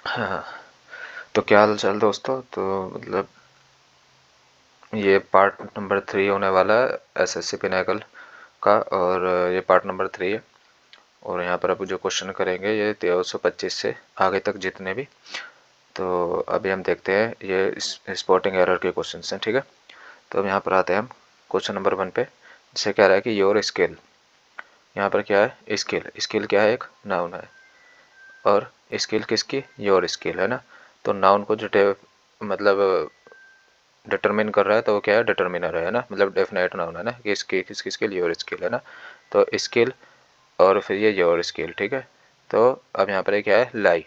हाँ, तो क्या हाल चाल दोस्तों। तो मतलब ये पार्ट नंबर 3 होने वाला है एसएससी पिनाकल का, और ये पार्ट नंबर 3 है। और यहाँ पर अब जो क्वेश्चन करेंगे ये 1325 से आगे तक जितने भी। तो अभी हम देखते हैं ये स्पॉटिंग एरर के क्वेश्चन हैं, ठीक है। तो अब यहाँ पर आते हैं हम क्वेश्चन नंबर 1 पे, जिसे कह रहा है कि योर स्केल। यहाँ पर क्या है, स्केल। स्केल क्या है, एक नाउन है। और स्केल किसकी, योर स्केल है ना। तो नाउन को जो मतलब डिटरमिन कर रहा है तो वो क्या है, डिटरमिनर है ना, मतलब डेफिनेट नाउन है ना कि इसकी किसकी स्केल, योर स्केल है ना। तो स्केल और फिर ये योर स्केल, ठीक है। तो अब यहाँ पर ये क्या है, लाई।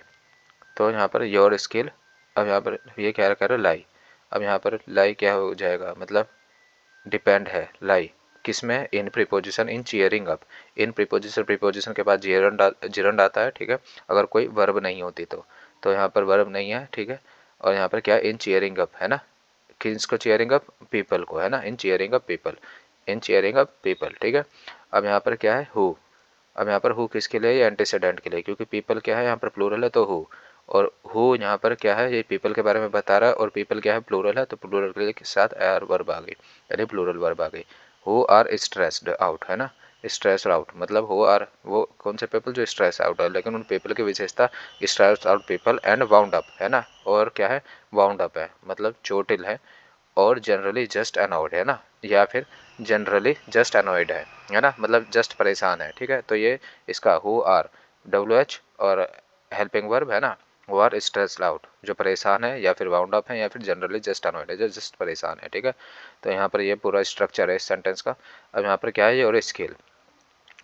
तो यहाँ पर योर स्केल, अब यहाँ पर ये क्या कह रहा है, लाई। अब यहाँ पर लाई क्या हो जाएगा, मतलब डिपेंड है लाई किस में, इन प्रीपोजिशन, इन चीयरिंग अप। इन प्रीपोजिशन, प्रीपोजिशन के बाद जिरंड आता है, ठीक है। अगर कोई वर्ब नहीं होती तो यहाँ पर वर्ब नहीं है, ठीक है। और यहाँ पर क्या है, इन चीयरिंग अप है ना, किसको चीयरिंग अप, पीपल को है ना, इन चीयरिंग अप पीपल, इन चीयरिंग अप पीपल, ठीक है। अब यहाँ पर क्या है, हु। अब यहाँ पर हु किसके लिए, ये एंटीसीडेंट के लिए, क्योंकि पीपल क्या है यहाँ पर प्लूरल है तो हु। और हु यहाँ पर क्या है, ये पीपल के बारे में बता रहा है, और पीपल क्या है, प्लूरल है, तो प्लूरल के साथ आर वर्ब आ गई, यानी प्लूरल वर्ब आ गई। हु आर स्ट्रेस्ड आउट है ना, स्ट्रेस आउट मतलब हु आर, वो कौन से पीपल जो स्ट्रेस आउट है, लेकिन उन पीपल की विशेषता stress out people and wound up है ना। और क्या है, वाउंड अप है मतलब चोटिल है। और जनरली जस्ट अनॉयड है ना, या फिर जनरली जस्ट अनॉयड है ना, मतलब जस्ट परेशान है, ठीक है। तो ये इसका हु आर, डब्ल्यू एच और हेल्पिंग वर्ब है ना, हु आर स्ट्रेस्ड आउट, जो परेशान है, या फिर वाउंड अप है, या फिर जनरली जस्ट अनॉयड है, जो जस्ट परेशान है, ठीक है। तो यहाँ पर ये पूरा स्ट्रक्चर है इस सेंटेंस का। अब यहाँ पर क्या है, ये और स्किल।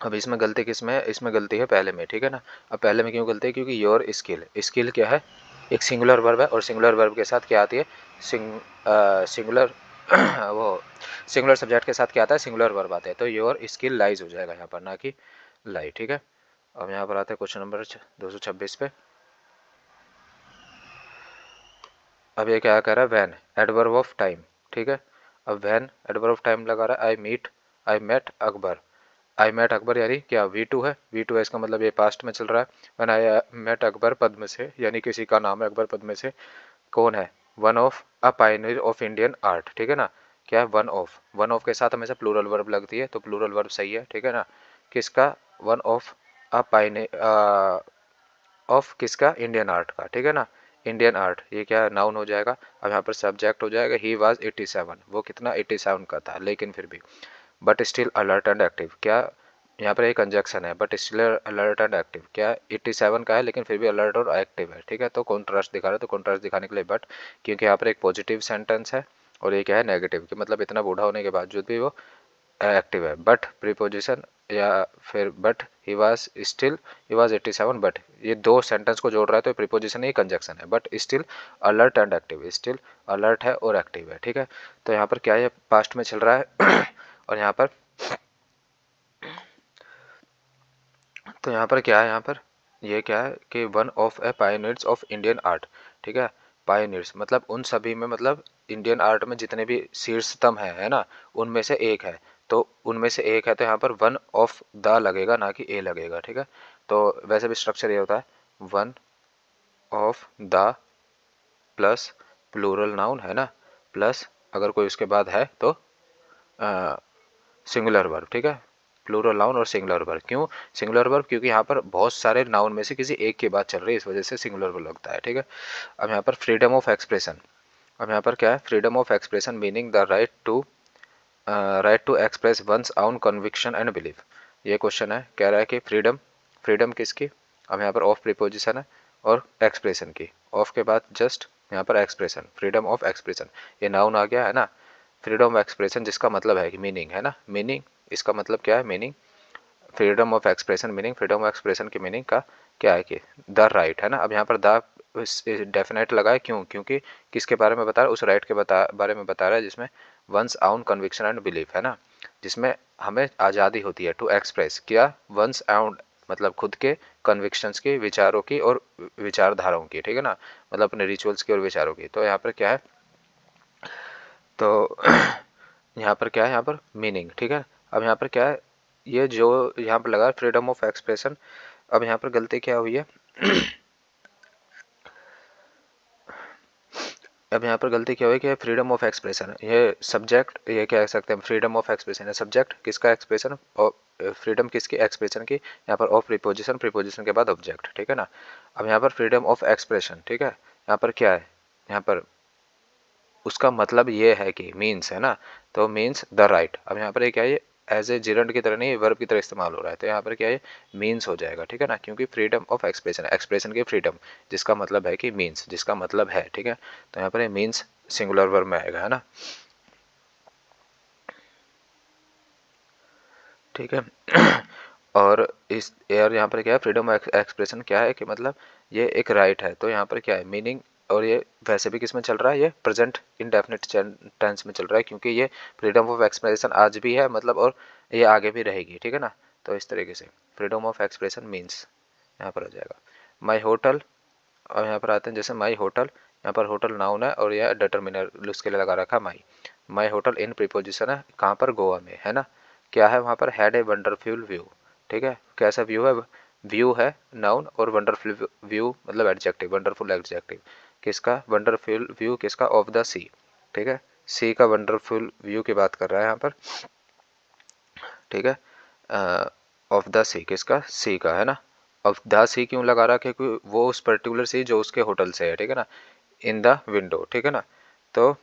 अब इसमें गलती किस में है, इसमें गलती है पहले में, ठीक है ना। अब पहले में क्यों गलती है, क्योंकि योर स्किल, स्किल क्या है, एक सिंगुलर वर्ब है, और सिंगुलर वर्ब के साथ क्या आती है, सिंगुलर वो सिंगुलर सब्जेक्ट के साथ क्या आता है, सिंगुलर वर्ब आते हैं। तो योर स्किल लाइज हो जाएगा यहाँ पर, ना कि लाई, ठीक है। अब यहाँ पर आते हैं क्वेश्चन नंबर 226 पे। अब ये क्या कह रहा है, वैन एडवर्ब ऑफ टाइम, ठीक है। अब वैन एडवर्ब ऑफ टाइम लगा रहा है, I met Akbar. I met Akbar यानी क्या, V2 है, V2 है, इसका मतलब ये पास्ट में चल रहा है। व्हेन आई मेट अकबर पद में से, यानी किसी का नाम है अकबर पद में से, कौन है, one of a Pioneer of Indian art, ठीक है ना। क्या है, वन ऑफ के साथ हमेशा प्लूरल वर्ब लगती है, तो प्लूरल वर्ब सही है, ठीक है ना। किसका, one of a Pioneer of किसका, इंडियन आर्ट का, ठीक है ना। इंडियन आर्ट ये क्या नाउन हो जाएगा। अब यहाँ पर सब्जेक्ट हो जाएगा, ही वाज 87, वो कितना 87 का था, लेकिन फिर भी but still alert and active. क्या, यहाँ पर एक कंजक्शन है, but still alert and active, क्या 87 का है लेकिन फिर भी अलर्ट और एक्टिव है, ठीक है। तो कॉन्ट्रास्ट दिखा रहा है, तो कॉन्ट्रास्ट दिखाने के लिए बट, क्योंकि यहाँ पर एक पॉजिटिव सेंटेंस है, और ये क्या है, नेगेटिव, कि मतलब इतना बूढ़ा होने के बावजूद भी वो एक्टिव है। बट प्रीपोजिशन, या फिर बट ही वाज 87, बट ये दो सेंटेंस को जोड़ रहा है, तो प्रीपोजिशन ही कंजक्शन है। But still alert and active, still alert है और एक्टिव है, ठीक है। तो यहाँ पर क्या है, पास्ट में चल रहा है और यहाँ पर, तो यहाँ पर क्या है, यहाँ पर ये क्या है कि one of A pioneers of Indian art, ठीक है। पायोनियर्स मतलब उन सभी में, मतलब इंडियन आर्ट में जितने भी शीर्षतम है ना, उनमें से एक है। तो उनमें से एक है, तो यहाँ पर वन ऑफ द लगेगा, ना कि ए लगेगा, ठीक है। तो वैसे भी स्ट्रक्चर ये होता है, one of the plus plural noun है ना, प्लस अगर कोई उसके बाद है तो सिंगुलर वर्ब, ठीक है। प्लूरल नाउन और सिंगुलर वर्ब, क्यों सिंगुलर वर्ब, क्योंकि यहाँ पर बहुत सारे नाउन में से किसी एक की बात चल रही है, इस वजह से सिंगुलर वर्ब लगता है, ठीक है। अब यहाँ पर फ्रीडम ऑफ एक्सप्रेशन। अब यहाँ पर क्या है, freedom of expression meaning the right to express one's own conviction and belief. ये क्वेश्चन है, कह रहा है कि फ्रीडम, फ्रीडम किसकी। अब यहाँ पर ऑफ प्रीपोजिशन है, और एक्सप्रेशन की, ऑफ के बाद जस्ट यहाँ पर एक्सप्रेशन, फ्रीडम ऑफ एक्सप्रेशन, ये नाउन आ गया है ना। फ्रीडम ऑफ एक्सप्रेशन जिसका मतलब है कि मीनिंग है ना, मीनिंग, इसका मतलब क्या है, meaning, freedom of expression meaning, freedom of expression की मीनिंग का क्या है कि द राइट है ना। अब यहाँ पर द डेफिनेट लगा है, क्यों, क्योंकि किसके बारे में बता रहा है, उस राइट के बारे में बता रहा है जिसमें वंस आउन कन्विक्शन एंड बिलीफ है ना, जिसमें हमें आज़ादी होती है टू एक्सप्रेस क्या, वंस आउन मतलब खुद के कन्विक्शंस की, विचारों की और विचारधाराओं की, ठीक है ना, मतलब अपने रिचुअल्स की और विचारों की। तो यहाँ पर क्या है, तो यहाँ पर क्या है, यहाँ पर मीनिंग, ठीक है। अब यहाँ पर क्या है, ये जो यहाँ पर लगा फ्रीडम ऑफ एक्सप्रेशन। अब यहाँ पर गलती क्या हुई है अब यहाँ पर गलती क्या हुई कि फ्रीडम ऑफ एक्सप्रेशन, ये सब्जेक्ट, ये क्या कह सकते हैं, फ्रीडम ऑफ एक्सप्रेशन है सब्जेक्ट, किसका एक्सप्रेशन, और फ्रीडम किसकी, एक्सप्रेशन की, यहाँ पर ऑफ प्रीपोजिशन, प्रीपोजिशन के बाद ऑब्जेक्ट, ठीक है ना। अब यहाँ पर फ्रीडम ऑफ एक्सप्रेशन, ठीक है, यहाँ पर क्या है, यहाँ पर उसका मतलब ये है कि मीन्स है ना, तो मीन्स द राइट। अब यहाँ पर ये क्या है, एज ए जिरंड की तरह नहीं, वर्ब की तरह इस्तेमाल हो रहा है, तो यहाँ पर क्या है, मीन्स हो जाएगा, ठीक है ना, क्योंकि फ्रीडम ऑफ एक्सप्रेशन, एक्सप्रेशन की फ्रीडम, जिसका मतलब है कि मीन्स, जिसका मतलब है, ठीक है, तो यहाँ पर ये मीन्स सिंगुलर वर्ब में आएगा, है ना, ठीक है। और इस यार यहाँ पर क्या है, फ्रीडम ऑफ एक्सप्रेशन क्या है कि मतलब ये एक राइट है, तो यहाँ पर क्या है मीनिंग, और ये वैसे भी किस में चल रहा है, ये प्रेजेंट इंडेफिनिट टेंस में चल रहा है, क्योंकि ये फ्रीडम ऑफ एक्सप्रेशन आज भी है मतलब, और ये आगे भी रहेगी, ठीक है ना। तो इस तरीके से फ्रीडम ऑफ एक्सप्रेशन मीन्स यहाँ पर आ जाएगा माई होटल। और यहाँ पर आते हैं जैसे माई होटल, यहाँ पर होटल नाउन है और यह डिटर्मिनर उसके लिए लगा रखा माई। माई होटल इन प्रीपोजिशन है, कहाँ पर, गोवा में, है ना। क्या है वहाँ पर, हैड ए वंडरफुल व्यू, ठीक है, कैसा व्यू है, व्यू है नाउन, और वंडरफुल व्यू मतलब एडजेक्टिव, वंडरफुल एडजेक्टिव, किसका, वंडरफुल व्यू किसका, ऑफ द सी, ठीक है, सी का वंडरफुल व्यू की बात कर रहा है यहाँ पर, ठीक है, ऑफ द सी किसका, सी का, है ना। अब द सी क्यों लगा रहा है, क्योंकि वो उस पर्टिकुलर सी जो उसके होटल से है, ठीक है ना, इन द विंडो, ठीक है ना। तो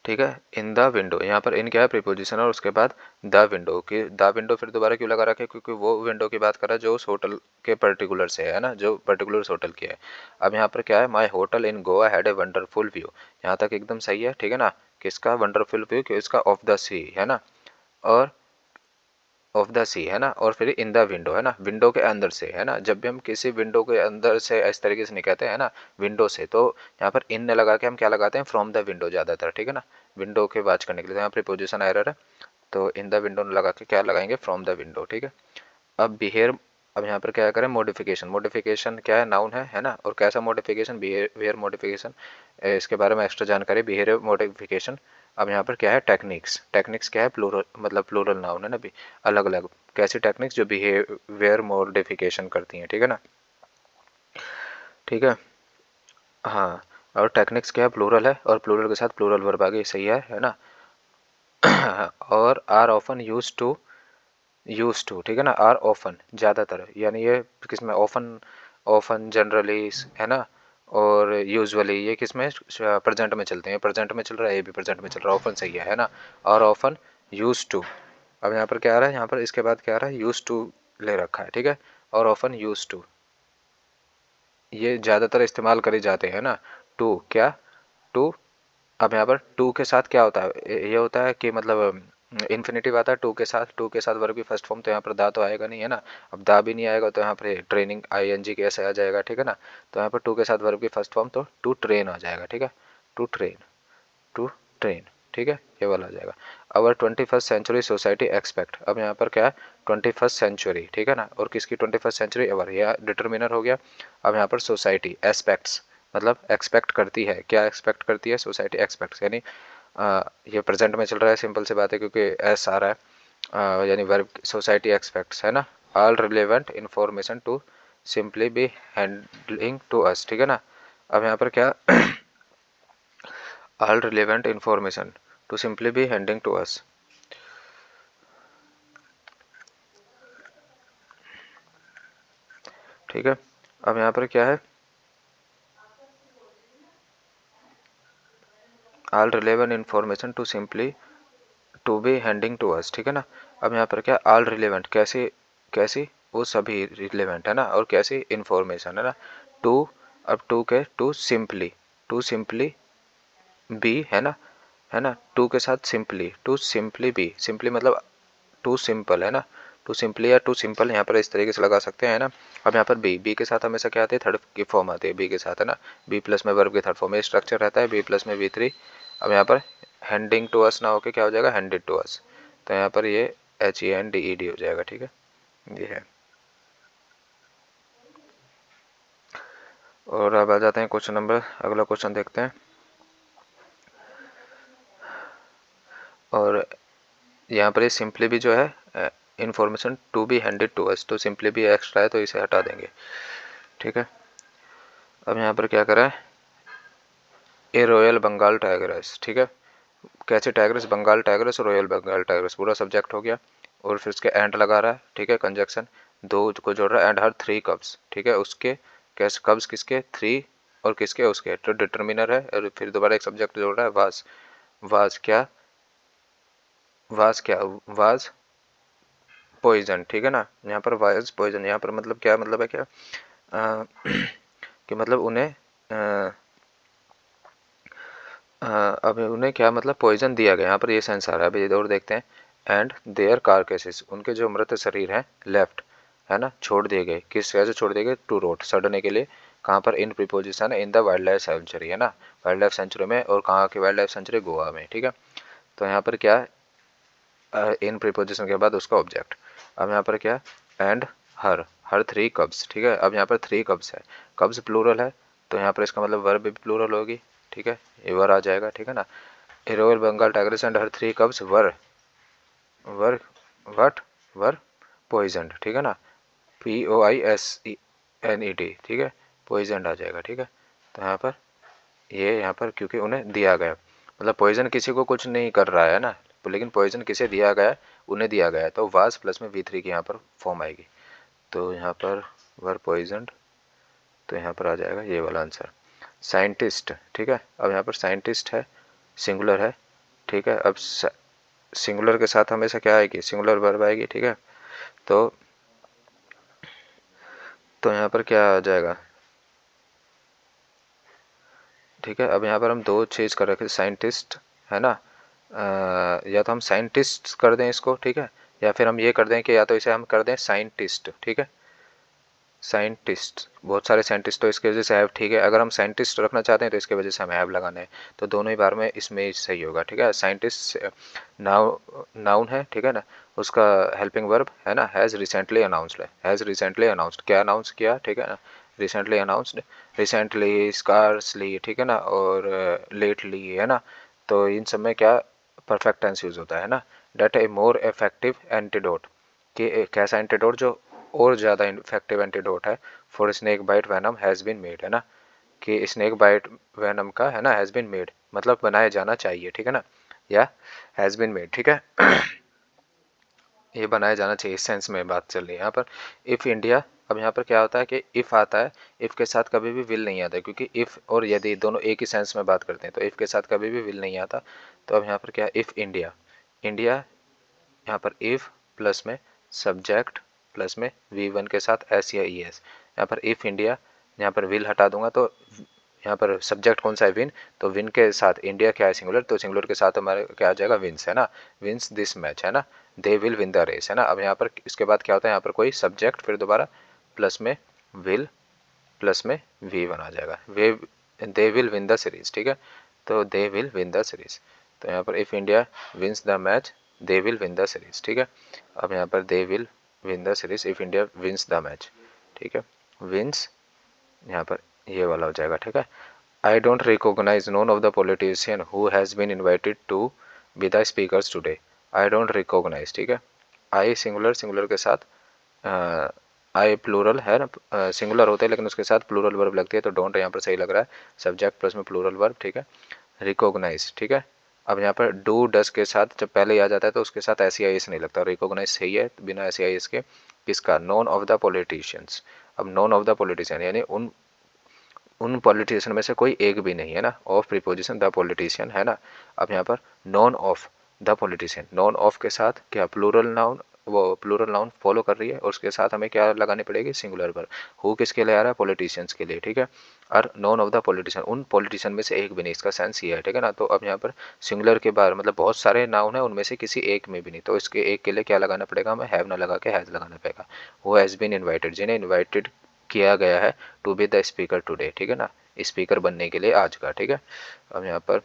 ठीक है, इन द विंडो, यहाँ पर इन क्या है, प्रीपोजिशन, और उसके बाद द विंडो की, द विंडो फिर दोबारा क्यों लगा रखा है, क्योंकि वो विंडो की बात कर रहा है जो उस होटल के पर्टिकुलर से है ना, जो पर्टिकुलर उस होटल की है। अब यहाँ पर क्या है, माई hotel in Goa had a wonderful view, यहाँ तक एकदम सही है, ठीक है ना, किसका वंडरफुल व्यू, कि इसका ऑफ द सी, है ना, और ऑफ द सी, है ना, और फिर इन द विंडो, है ना, विंडो के अंदर से, है ना, जब भी हम किसी विंडो के अंदर से इस तरीके से नहीं कहते हैं ना, विंडो से, तो यहाँ पर इन ने लगा के हम क्या लगाते हैं, फ्रॉम द विंडो ज़्यादातर, ठीक है ना, विंडो के बात करने के लिए, तो यहाँ प्रीपोजिशन एरर है, तो इन द विंडो लगा के क्या लगाएंगे, फ्रॉम द विंडो, ठीक है। अब बिहेव, अब यहाँ पर क्या करें, मॉडिफिकेशन, मॉडिफिकेशन क्या है, नाउन है ना, और कैसा मॉडिफिकेशन, बिहेवियर मॉडिफिकेशन, इसके बारे में एक्स्ट्रा जानकारी, बिहेवियर मॉडिफिकेशन। अब यहाँ पर क्या है, टेक्निक्स, टेक्निक्स क्या है, प्लूरल मतलब प्लूरल नाउन है ना भी, अलग अलग कैसी टेक्निक्स जो बिहेवियर मॉडिफिकेशन करती हैं, ठीक है ना, ठीक है, हाँ। और टेक्निक्स क्या है, प्लूरल है, और प्लूरल के साथ प्लूरल वर्ब आ गई, सही है ना। और आर ऑफन यूज टू, ठीक है ना, आर ऑफन ज़्यादातर, यानी ये किस में, ऑफन, ऑफन जनरली, है ना, और यूजुअली ये किस में, प्रेजेंट में चलते हैं, प्रेजेंट में चल रहा है, ये भी प्रेजेंट में चल रहा है, ऑफन सही है ना, और ऑफन यूज टू। अब यहाँ पर क्या आ रहा है, यहाँ पर इसके बाद क्या आ रहा है, यूज टू ले रखा है, ठीक है, और ऑफन यूज टू, ये ज़्यादातर इस्तेमाल करे जाते हैं ना, टू क्या, टू। अब यहाँ पर टू के साथ क्या होता है, ये होता है कि मतलब इन्फिनेटिव आता है टू के साथ, टू के साथ वर्ब की फर्स्ट फॉर्म, तो यहाँ पर दा तो आएगा नहीं, है ना। अब दा भी नहीं आएगा तो यहाँ पर ट्रेनिंग आईएनजी के ऐसे आ जाएगा, ठीक है ना। तो यहाँ पर टू के साथ वर्ब की फर्स्ट फॉर्म तो टू ट्रेन आ जाएगा, ठीक है, टू ट्रेन, टू ट्रेन, ठीक है, ये वाला आ जाएगा। अवर 21st सेंचुरी सोसाइटी एक्सपेक्ट, अब यहाँ पर क्या है, 21st सेंचुरी, ठीक है ना, और किसकी 21st सेंचुरी, अवर, यह डिटर्मिनर हो गया। अब यहाँ पर सोसाइटी एस्पेक्ट्स, मतलब एक्सपेक्ट करती है, क्या एक्सपेक्ट करती है, सोसाइटी एक्सपेक्ट्स, यानी ये प्रेजेंट में चल रहा है, सिंपल से बात है, क्योंकि एस आ रहा है, यानी वर्ब, सोसाइटी एक्सपेक्ट्स, है ना, all relevant information to simply be handling to us, ठीक है ना। अब यहाँ पर क्या, all relevant information to simply be handing to us, ठीक है। अब यहाँ पर क्या है, all relevant information to simply to be handing to us, ठीक है ना। अब यहाँ पर क्या, ऑल रिलेवेंट, कैसी, कैसी, वो सभी रिलेवेंट, है ना, और कैसी, इंफॉर्मेशन, है ना, टू, अब टू के, टू सिंपली बी, है ना, टू के साथ simply, to simply be, simply मतलब टू सिंपल, है ना, टू सिंपली या टू सिंपल, यहाँ पर इस तरीके से लगा सकते हैं, है ना। अब यहाँ पर बी के साथ हमेशा क्या आते हैं, थर्ड की फॉर्म आती है बी के साथ, है ना, बी प्लस में वर्ब के थर्ड फॉर्म में स्ट्रक्चर रहता है, बी प्लस में बी3। अब यहाँ पर हैंडिंग टू अस ना होकर क्या हो जाएगा, हैंडेड टू अस, तो यहाँ पर ये HENDED हो जाएगा, ठीक है, ये है। और अब आ जाते हैं क्वेश्चन नंबर, अगला क्वेश्चन देखते हैं। और यहाँ पर ये सिंपली भी जो है, information to be handed to us, तो सिंपली भी एक्स्ट्रा है तो इसे हटा देंगे, ठीक है। अब यहाँ पर क्या करा है, ए रॉयल बंगाल टाइगर्स, ठीक है, कैसे tigers, Bengal tigers, royal Bengal tigers, पूरा सब्जेक्ट हो गया। और फिर उसके एंड लगा रहा है, ठीक है, कंजक्शन दो को जोड़ रहा है, एंड हर थ्री कब्स, ठीक है, उसके कैसे कब्स किसके, थ्री, और किसके, उसके, तो डिटर्मिनर है, और फिर दोबारा एक सब्जेक्ट जोड़ रहा है, वाज, वाज क्या, वाज क्या, वाज पॉइजन, ठीक है ना, यहाँ पर वाज पॉइजन, यहाँ पर मतलब क्या मतलब है, क्या कि मतलब उन्हें अब उन्हें क्या मतलब पॉइजन दिया गया, यहाँ पर ये सेंस आ रहा है। अभी इधर देखते हैं, एंड देयर कारकेसेस, उनके जो मृत शरीर हैं, लेफ्ट, है ना, छोड़ दिए गए, किस वजह से छोड़ दिए गए, टू रोट, सड़ने के लिए, कहाँ पर, in preposition in the wild life sanctuary, है ना, वाइल्ड लाइफ सेंचुरी में, और कहाँ की वाइल्ड लाइफ सेंचुरी, गोवा में, ठीक है। तो यहाँ पर क्या इन प्रीपोजिशन के बाद उसका ऑब्जेक्ट। अब यहाँ पर क्या, एंड हर, हर थ्री कब्स, ठीक है, अब यहाँ पर थ्री कब्स है, कब्स प्लूरल है, तो यहाँ पर इसका मतलब वर्ब भी प्लूरल होगी, ठीक है, ये वर आ जाएगा, ठीक है ना। Royal Bengal tigers and her three cubs were, were what, were poisoned, ठीक है ना, POISNED, ठीक है, पॉइजनड आ जाएगा, ठीक है। तो यहाँ पर ये, यहाँ पर क्योंकि उन्हें दिया गया, मतलब पॉइजन किसी को कुछ नहीं कर रहा है ना, लेकिन पॉइजन किसे दिया गया, उन्हें दिया गया है, तो वाज प्लस में V3 की यहाँ पर फॉर्म आएगी, तो यहाँ पर वर पॉइजनड, तो यहाँ पर आ जाएगा ये वाला आंसर। साइंटिस्ट, ठीक है, अब यहाँ पर साइंटिस्ट है, सिंगुलर है, ठीक है, अब सिंगुलर के साथ हमेशा क्या आएगी, सिंगुलर वर्ब आएगी, ठीक है। तो यहाँ पर क्या आ जाएगा, ठीक है, अब यहाँ पर हम दो चीज़ कर रखे, साइंटिस्ट, है ना, या तो हम साइंटिस्ट कर दें इसको, ठीक है, या फिर हम ये कर दें कि या तो इसे हम कर दें साइंटिस्ट, ठीक है, साइंटिस्ट, बहुत सारे साइंटिस्ट, तो इसकी वजह से हैव, ठीक है, अगर हम साइंटिस्ट रखना चाहते हैं तो इसके वजह से हमें हैव लगाना है, तो दोनों ही बार में इसमें सही होगा, ठीक है। साइंटिस्ट नाउन है, ठीक है ना, उसका हेल्पिंग वर्ब है ना, हैज़ रिसेंटली अनाउंस्ड है, हैज़ रिसेंटली अनाउंस्ड, क्या अनाउंस किया, ठीक है ना, रिसेंटली अनाउंस्ड, रिसेंटली, स्कार्सली, ठीक है ना, और लेटली, है ना, तो इन सब में क्या परफेक्ट टेंस यूज होता है ना। That a more effective antidote, कि एक ऐसा एंटीडोट जो और ज़्यादा इफेक्टिव एंटीडोट है, for snake bite venom has been made, है ना, कि स्नेक बाइट वैनम का, है ना, हैज़ बीन मेड मतलब बनाया जाना चाहिए, ठीक है ना, या हैज़ बीन मेड, ठीक है, ये बनाया जाना चाहिए, इस सेंस में बात चल रही है यहाँ पर। इफ़ इंडिया, अब यहाँ पर क्या होता है कि इफ़ आता है, इफ़ के साथ कभी भी विल नहीं आता, क्योंकि इफ़ और यदि दोनों एक ही सेंस में बात करते हैं, तो इफ़ के साथ कभी भी विल नहीं आता। तो अब यहाँ पर क्या, इफ़ इंडिया, इंडिया, यहाँ पर इफ़ प्लस में सब्जेक्ट प्लस में V1 के साथ एस या ES, यहाँ पर इफ़ इंडिया, यहाँ पर विल हटा दूंगा, तो यहाँ पर सब्जेक्ट कौन सा है, विन, तो विन के साथ इंडिया क्या है, सिंगुलर, तो सिंगुलर के साथ हमारे क्या आ जाएगा, विंस, है ना, विंस दिस मैच, है ना, they will win the race, है ना। अब यहाँ पर इसके बाद क्या होता है, यहाँ पर कोई सब्जेक्ट फिर दोबारा प्लस में विल प्लस में V1 आ जाएगा, वे, they will win the series, ठीक है, तो they will win the series, तो यहाँ पर if India wins the match they will win the series, ठीक है। अब यहाँ पर they will win the series if India wins the match, ठीक है, विंस, यहाँ पर ये वाला हो जाएगा, ठीक है। I don't recognise none of the politician who has been invited to be the speakers today, I don't recognise, ठीक है, आई सिंगुलर, सिंगुलर के साथ आई प्लूरल है ना, सिंगुलर होता है लेकिन उसके साथ प्लूरल वर्ब लगती है, तो डोंट यहाँ पर सही लग रहा है, सब्जेक्ट प्लस में प्लूरल वर्ब, ठीक है, रिकॉग्नाइज, ठीक है। अब यहाँ पर डू डस के साथ जब पहले आ जाता है तो उसके साथ ऐसी आई एस नहीं लगता, रिकॉग्नाइज सही है बिना ऐसी आई एस के, किसका, नॉन ऑफ द पॉलिटिशियंस, अब नॉन ऑफ द पॉलिटिशियन यानी उन उन पॉलिटिशियन में से कोई एक भी नहीं, है ना, ऑफ प्रीपोजिशन द पॉलिटिशियन, है ना। अब यहाँ पर none of the politician, none of के साथ क्या प्लूरल नाउन, वो प्लूरल नाउन फॉलो कर रही है, और उसके साथ हमें क्या लगानी पड़ेगी, सिंगुलर पर, हु किसके लिए आ रहा है, पॉलिटिशियंस के लिए, ठीक है, और नॉन ऑफ द पॉलिटिशियन, उन पॉलिटिशियन में से एक भी नहीं, इसका सेंस ये है, ठीक है ना। तो अब यहाँ पर सिंगुलर के बाद मतलब बहुत सारे नाउन है, उनमें से किसी एक में भी नहीं, तो इसके एक के लिए क्या लगाना पड़ेगा, हमें हैव ना लगा के हैज़ लगाना पड़ेगा, वो हैज़ बीन इन्वाइटेड, जिन्हें इन्वाइटेड किया गया है to be the speaker today, ठीक है ना, स्पीकर बनने के लिए आज का, ठीक है। अब यहाँ पर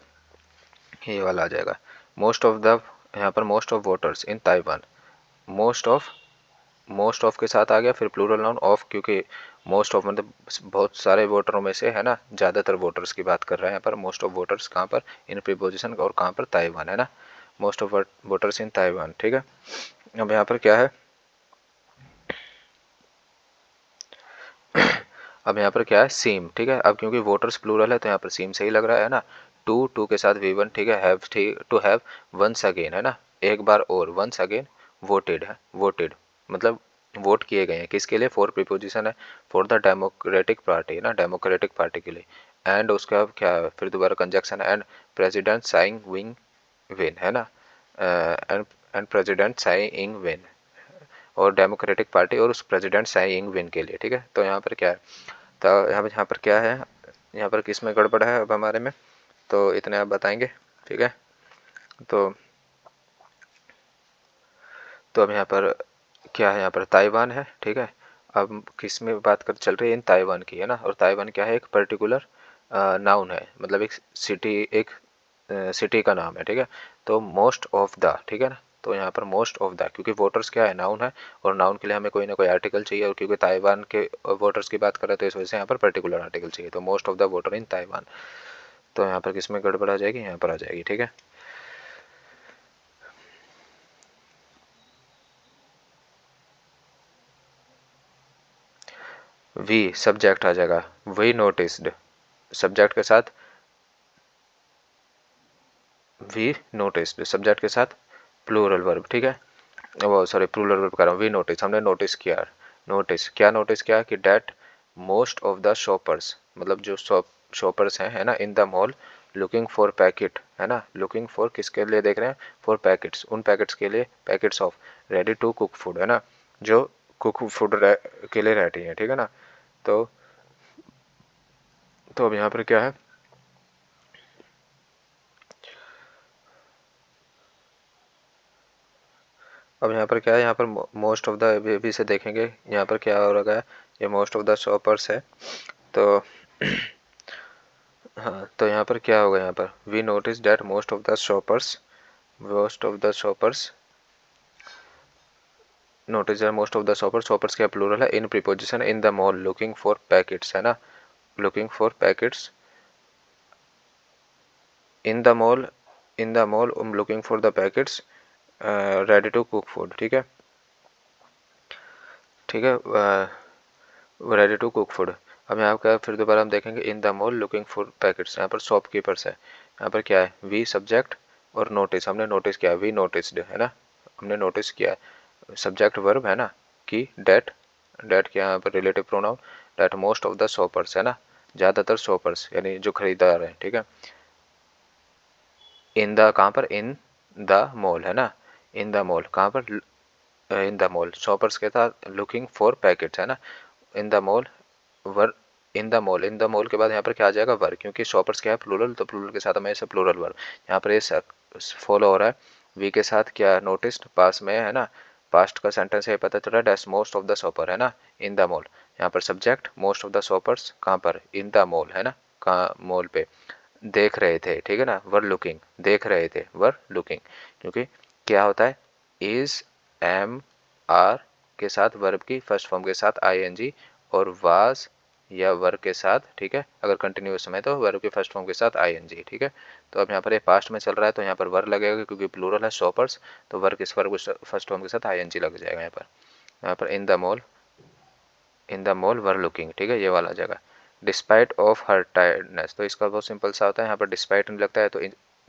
ये वाला आ जाएगा, मोस्ट ऑफ द, यहाँ पर most of voters in Taiwan, most of, most of के साथ आ गया, फिर प्लूरल नाउन ऑफ, क्योंकि मोस्ट ऑफ मतलब बहुत सारे वोटरों में से, है ना, ज़्यादातर वोटर्स की बात कर रहे हैं यहाँ पर, मोस्ट ऑफ वोटर्स कहाँ पर, इन प्रीपोजिशन, और कहाँ पर, ताइवान, है ना, most of voters in Taiwan, ठीक है। अब यहाँ पर क्या है, अब यहाँ पर क्या है, सीम, ठीक है। अब क्योंकि वोटर्स प्लूरल है तो यहाँ पर सीम सही लग रहा है ना। टू के साथ V1, ठीक है। Have, to have once again, है ना, एक बार और, वंस अगेन वोटेड है, वोटेड मतलब वोट किए गए हैं, किसके लिए, फॉर प्रीपोजिशन है, फॉर द डेमोक्रेटिक पार्टी, है ना, डेमोक्रेटिक पार्टी के लिए। एंड उसका क्या है, फिर दोबारा कंजक्शन है, and president saying wing win, है ना, एंड प्रेसिडेंट साई इंग विन, और डेमोक्रेटिक पार्टी और उस प्रेसिडेंट साई इंग विन के लिए, ठीक है। तो यहाँ पर क्या है, तो यहाँ पर क्या है, यहाँ पर किस में गड़बड़ है अब हमारे में, तो इतने आप बताएंगे, ठीक है। तो अब यहाँ पर क्या है, यहाँ पर ताइवान है, ठीक है। अब किस में बात कर चल रही है, इन ताइवान की, है ना। और ताइवान क्या है, एक पर्टिकुलर नाउन है, मतलब एक सिटी, एक सिटी का नाम है, ठीक है। तो मोस्ट ऑफ द, ठीक है ना, तो यहाँ पर मोस्ट ऑफ द, क्योंकि वोटर्स क्या है, नाउन है, और नाउन के लिए हमें कोई ना कोई आर्टिकल चाहिए, और क्योंकि ताइवान के वोटर्स की बात कर रहे हैं तो इस वजह से यहाँ पर पर्टिकुलर आर्टिकल चाहिए, तो most of the voter in Taiwan. तो यहाँ पर किस में गड़बड़ आ जाएगी, यहाँ पर आ जाएगी, ठीक है। वी सब्जेक्ट आ जाएगा, वी नोटिस्ड, सब्जेक्ट के साथ वी नोटिस्ड, सब्जेक्ट के साथ प्लूरल वर्ब, ठीक है। वो सॉरी, प्लूरल वर्ब कर रहा हूँ, वी नोटिस, हमने नोटिस किया, नोटिस क्या, नोटिस किया कि that most of the shoppers, मतलब जो शॉपर्स हैं, है ना, in the mall, looking for packet, है ना, लुकिंग फॉर किसके लिए देख रहे हैं, फॉर पैकेट्स, उन पैकेट्स के लिए, packets of ready to cook food, है ना, जो कुक फूड के लिए रेडी है, ठीक है ना। तो अब यहाँ पर क्या है, अब यहाँ पर क्या है, यहाँ पर मोस्ट ऑफ द भी से देखेंगे, यहाँ पर क्या हो रहा है, ये मोस्ट ऑफ द शॉपर्स है, तो हाँ, तो यहाँ पर क्या होगा, यहाँ पर we notice that most of the shoppers, most of the shoppers, notice that most of the shoppers, shoppers क्या प्लूरल है, in preposition in the mall looking for packets, है ना, looking for packets in the mall, in the mall looking for the packets ready to cook food, ठीक है, ठीक है, ready to cook food. अब यहाँ का फिर दोबारा हम देखेंगे, इन the mall looking for packets, यहाँ पर शॉपकीपर्स है, यहाँ पर क्या है, वी सब्जेक्ट और नोटिस, हमने नोटिस किया, वी नोटिस्ड, है ना, हमने नोटिस किया, सब्जेक्ट वर्ब, है ना, कि डेट, डेट के यहाँ पर relative pronoun, that most of the shoppers, है ना, ज़्यादातर शॉपर्स यानी जो खरीदार हैं, ठीक है, इन द कहाँ पर, इन द मॉल, है ना, इन द मॉल कहाँ पर, इन द मॉल, शॉपर्स के साथ लुकिंग फॉर पैकेट्स, है ना, in the mall were, in the mall, in the mall के बाद यहाँ पर क्या आ जाएगा, वर, क्योंकि शॉपर्स क्या है, प्लूरल, तो प्लूरल के साथ हमें ऐसे प्लूरल वर्ब, यहाँ पर ये फॉलो हो रहा है, वी के साथ क्या, नोटिस्ड, पास में, है ना, पास्ट का सेंटेंस है, पता चल रहा है, dash most of the shopper, है ना, इन द मॉल, यहाँ पर subject most of the shoppers कहाँ पर, इन द मॉल, है ना, कहाँ, मॉल पे, देख रहे थे, ठीक है ना, वर लुकिंग, देख रहे थे, वर लुकिंग, क्योंकि क्या होता है, इज, एम, आर के साथ वर्ब की फर्स्ट फॉर्म के साथ आईएनजी, और वाज या वर्ब के साथ, ठीक है, अगर कंटिन्यूस में तो वर्ब के फर्स्ट फॉर्म के साथ आईएनजी, ठीक है। तो अब यहाँ पर ये पास्ट में चल रहा है तो यहाँ पर वर्ब लगेगा, क्योंकि प्लूरल है शॉपर्स, तो वर्ब किस वर्ब फर्स्ट फॉर्म के साथ आईएनजी लग जाएगा यहाँ पर, इन the mall, in the mall were looking, ठीक है, ये वाला जगह, डिस्पाइट ऑफ हर टायर्डनेस, तो इसका बहुत सिंपल सा होता है, यहाँ पर डिस्पाइट नहीं लगता है तो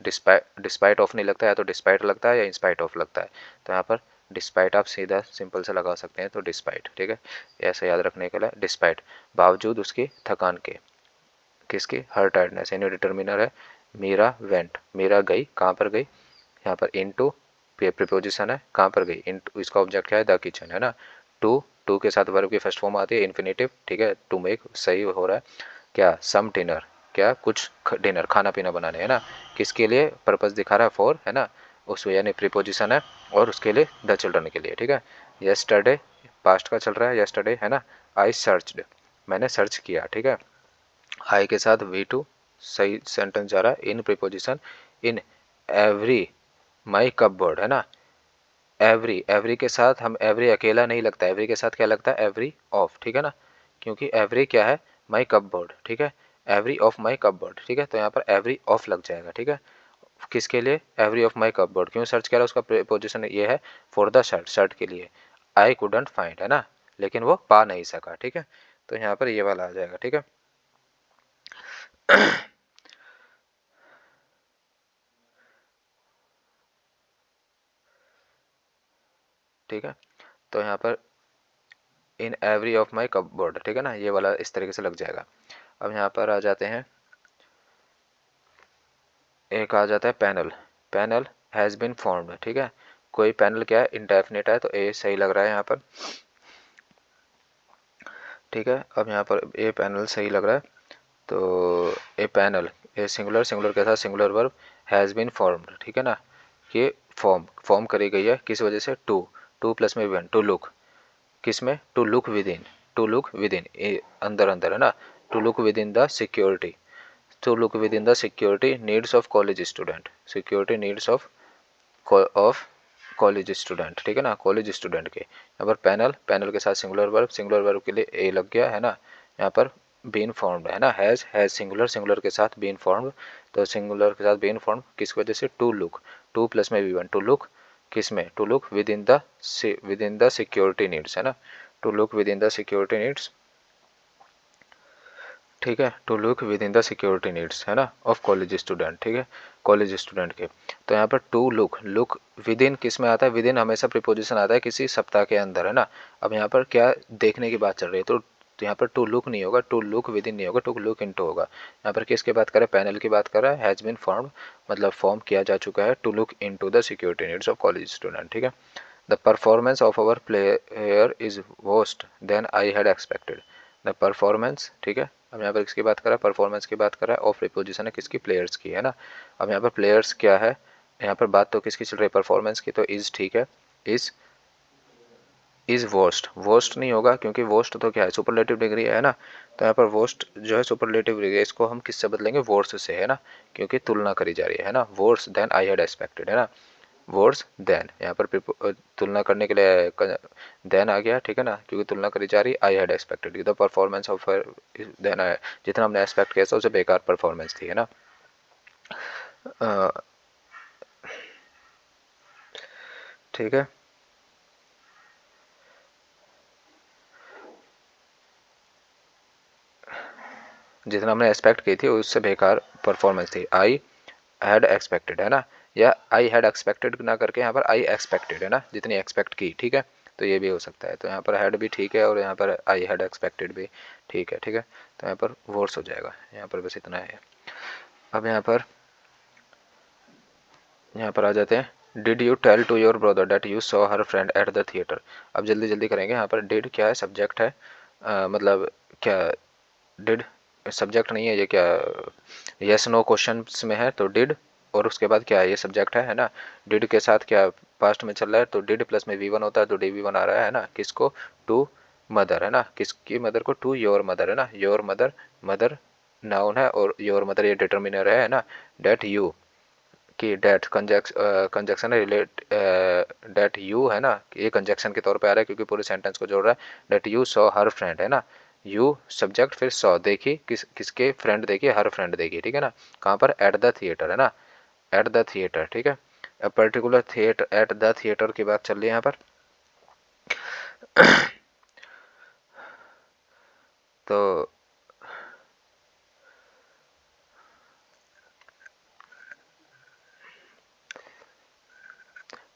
डिस्पाइट ऑफ नहीं लगता है तो डिस्पाइट लगता है, या इंस्पाइट ऑफ लगता है, तो यहाँ पर डिस्पाइट आप सीधा सिंपल से लगा सकते हैं, तो डिस्पाइट, ठीक है, ऐसा याद रखने के लिए, डिस्पाइट, बावजूद उसकी थकान के, किसकी, हर टायर्डनेस, यानी डिटर्मिनर है, मीरा वेंट, मीरा गई, कहाँ पर गई, यहाँ पर इनटू प्रीपोजिशन है, कहाँ पर गई, इनटू, इसका ऑब्जेक्ट क्या है, द किचन, है ना, टू, टू के साथ वर्ब की फर्स्ट फॉर्म आती है इन्फिनेटिव, ठीक है, टू मेक, सही हो रहा है, क्या, सम डिनर, क्या, कुछ डिनर, खाना पीना बनाने, है ना, किसके लिए, पर्पस दिखा रहा है, फॉर, है ना, उस यानी प्रीपोजिशन है, और उसके लिए द चिल्ड्रन के लिए, ठीक है। यस्टरडे पास्ट का चल रहा है, यस्टरडे, है ना, आई सर्च्ड, मैंने सर्च किया, ठीक है, आई के साथ वी टू, सही सेंटेंस जा रहा है, in preposition, in every my cupboard, है ना, एवरी, एवरी के साथ हम, एवरी अकेला नहीं लगता, एवरी के साथ क्या लगता है, एवरी ऑफ, ठीक है ना, क्योंकि एवरी क्या है, माई कपबोर्ड, ठीक है, एवरी ऑफ माई कपबोर्ड, ठीक है, तो यहाँ पर एवरी ऑफ लग जाएगा, ठीक है, किसके लिए, एवरी ऑफ माई कपबोर्ड, क्यों सर्च किया, उसका पोजिशन ये है, फॉर द शर्ट, शर्ट के लिए, आई कुडंट फाइंड, है ना, लेकिन वो पा नहीं सका, ठीक है, तो यहाँ पर ये वाला आ जाएगा। ठीक है, ठीक है। तो यहाँ पर in every of my cupboard, ठीक है ना, ये वाला इस तरीके से लग जाएगा। अब यहाँ पर आ जाते हैं, एक आ जाता है panel, panel has been formed. ठीक है, कोई पैनल क्या है, इंडेफिनिट है, तो ए सही लग रहा है यहाँ पर। ठीक है, अब यहाँ पर ए पैनल सही लग रहा है, तो a panel, a singular, singular के साथ singular verb, has been formed. ठीक है ना, ये फॉर्म करी गई है किस वजह से, टू, टू प्लस में वन, टू लुक, किस में, to look within, to look within, अंदर अंदर है ना, to look within the security, to look within the security needs of college student, security needs of college student. ठीक है ना, college student के, यहाँ पर पैनल, पैनल के साथ सिंगुलर वर्ब, सिंगुलर वर्ब के लिए ए लग गया है ना, यहाँ पर बीन फॉर्म्ड है ना, हैज़ सिंगुलर, सिंगुलर के साथ बीन फॉर्म्ड, तो सिंगुलर के साथ बीन फॉर्म्ड किस वजह से, टू लुक, टू प्लस में वी1, टू लुक किस में, to look within the security needs है ना, to look within the security needs. ठीक है, to look within the security needs है ना ऑफ कॉलेज स्टूडेंट। ठीक है, कॉलेज स्टूडेंट के, तो यहाँ पर to look, look within किस में आता है, विद इन हमेशा प्रीपोजिशन आता है किसी सप्ताह के अंदर है ना। अब यहाँ पर क्या देखने की बात चल रही है, तो यहाँ पर टू लुक नहीं होगा, टू लुक विद इन नहीं होगा, टू लुक इनटू होगा। यहाँ पर किसकी बात कर रहा है, पैनल की बात कर रहा है, हैज़ बीन फॉर्म्ड मतलब फॉर्म किया जा चुका है, to look into the security needs of college student. ठीक है, the performance of our player is worst than I had expected, the performance. ठीक है, अब यहाँ पर किसकी बात कर रहा है, परफॉर्मेंस की बात कर रहा है, ऑफ प्रीपोजिशन है किसकी, प्लेयर्स की है ना। अब यहाँ पर प्लेयर्स क्या है, यहाँ पर बात तो किसकी चल रही है, परफॉर्मेंस की, तो इज, ठीक है, इज वर्स्ट, वर्स्ट नहीं होगा क्योंकि वर्स्ट तो क्या है, सुपरलेटिव डिग्री है ना, तो यहाँ पर वर्स्ट जो है सुपरलेटिव डिग्री, इसको हम किससे बदलेंगे, वर्स्ट से है ना, क्योंकि तुलना करी जा रही है ना, worse than I had expected है ना, वर्स देन, यहाँ पर तुलना करने के लिए देन आ गया। ठीक है ना, क्योंकि तुलना करी जा रही, I had expected, the performance of than, जितना हमने एक्सपेक्ट किया था उससे बेकार परफॉर्मेंस थी है ना। ठीक है, जितना हमने एक्सपेक्ट की थी उससे बेकार परफॉर्मेंस थी, आई हैड एक्सपेक्टेड है ना, या आई हैड एक्सपेक्टेड ना करके यहाँ पर आई एक्सपेक्टेड है ना, जितनी एक्सपेक्ट की। ठीक है, तो ये भी हो सकता है, तो यहाँ पर हैड भी ठीक है और यहाँ पर आई हैड एक्सपेक्टेड भी ठीक है। ठीक है, तो यहाँ पर वर्स हो जाएगा, यहाँ पर बस इतना है। अब यहाँ पर आ जाते हैं, did you tell to your brother that you saw her friend at the theatre. अब जल्दी जल्दी करेंगे, यहाँ पर डिड क्या है, सब्जेक्ट है, मतलब क्या, डिड सब्जेक्ट नहीं है, ये क्या, यस नो क्वेश्चन में है तो डिड, और उसके बाद क्या है, ये सब्जेक्ट है ना, डिड के साथ क्या पास्ट में चल रहा है, तो डिड प्लस में वी1 होता है, तो डी वी1 आ रहा है ना, किसको, टू मदर है ना, किसकी मदर को, टू योर मदर है ना, योर मदर, मदर नाउन है और योर मदर ये डिटर्मिनर है ना, डेट यू कि डेट कंजक्शन है, रिलेट डेट यू है ना, ये कंजक्शन के तौर पे आ रहा है क्योंकि पूरे सेंटेंस को जोड़ रहा है, that you saw her friend है ना, यू सब्जेक्ट फिर सॉ देखी, किसके फ्रेंड देखी, हर फ्रेंड देखी। ठीक है ना, कहाँ पर, एट द थिएटर है ना, एट द थिएटर। ठीक है, particular theatre, eight the theatre की बात चल रही है यहाँ पर। तो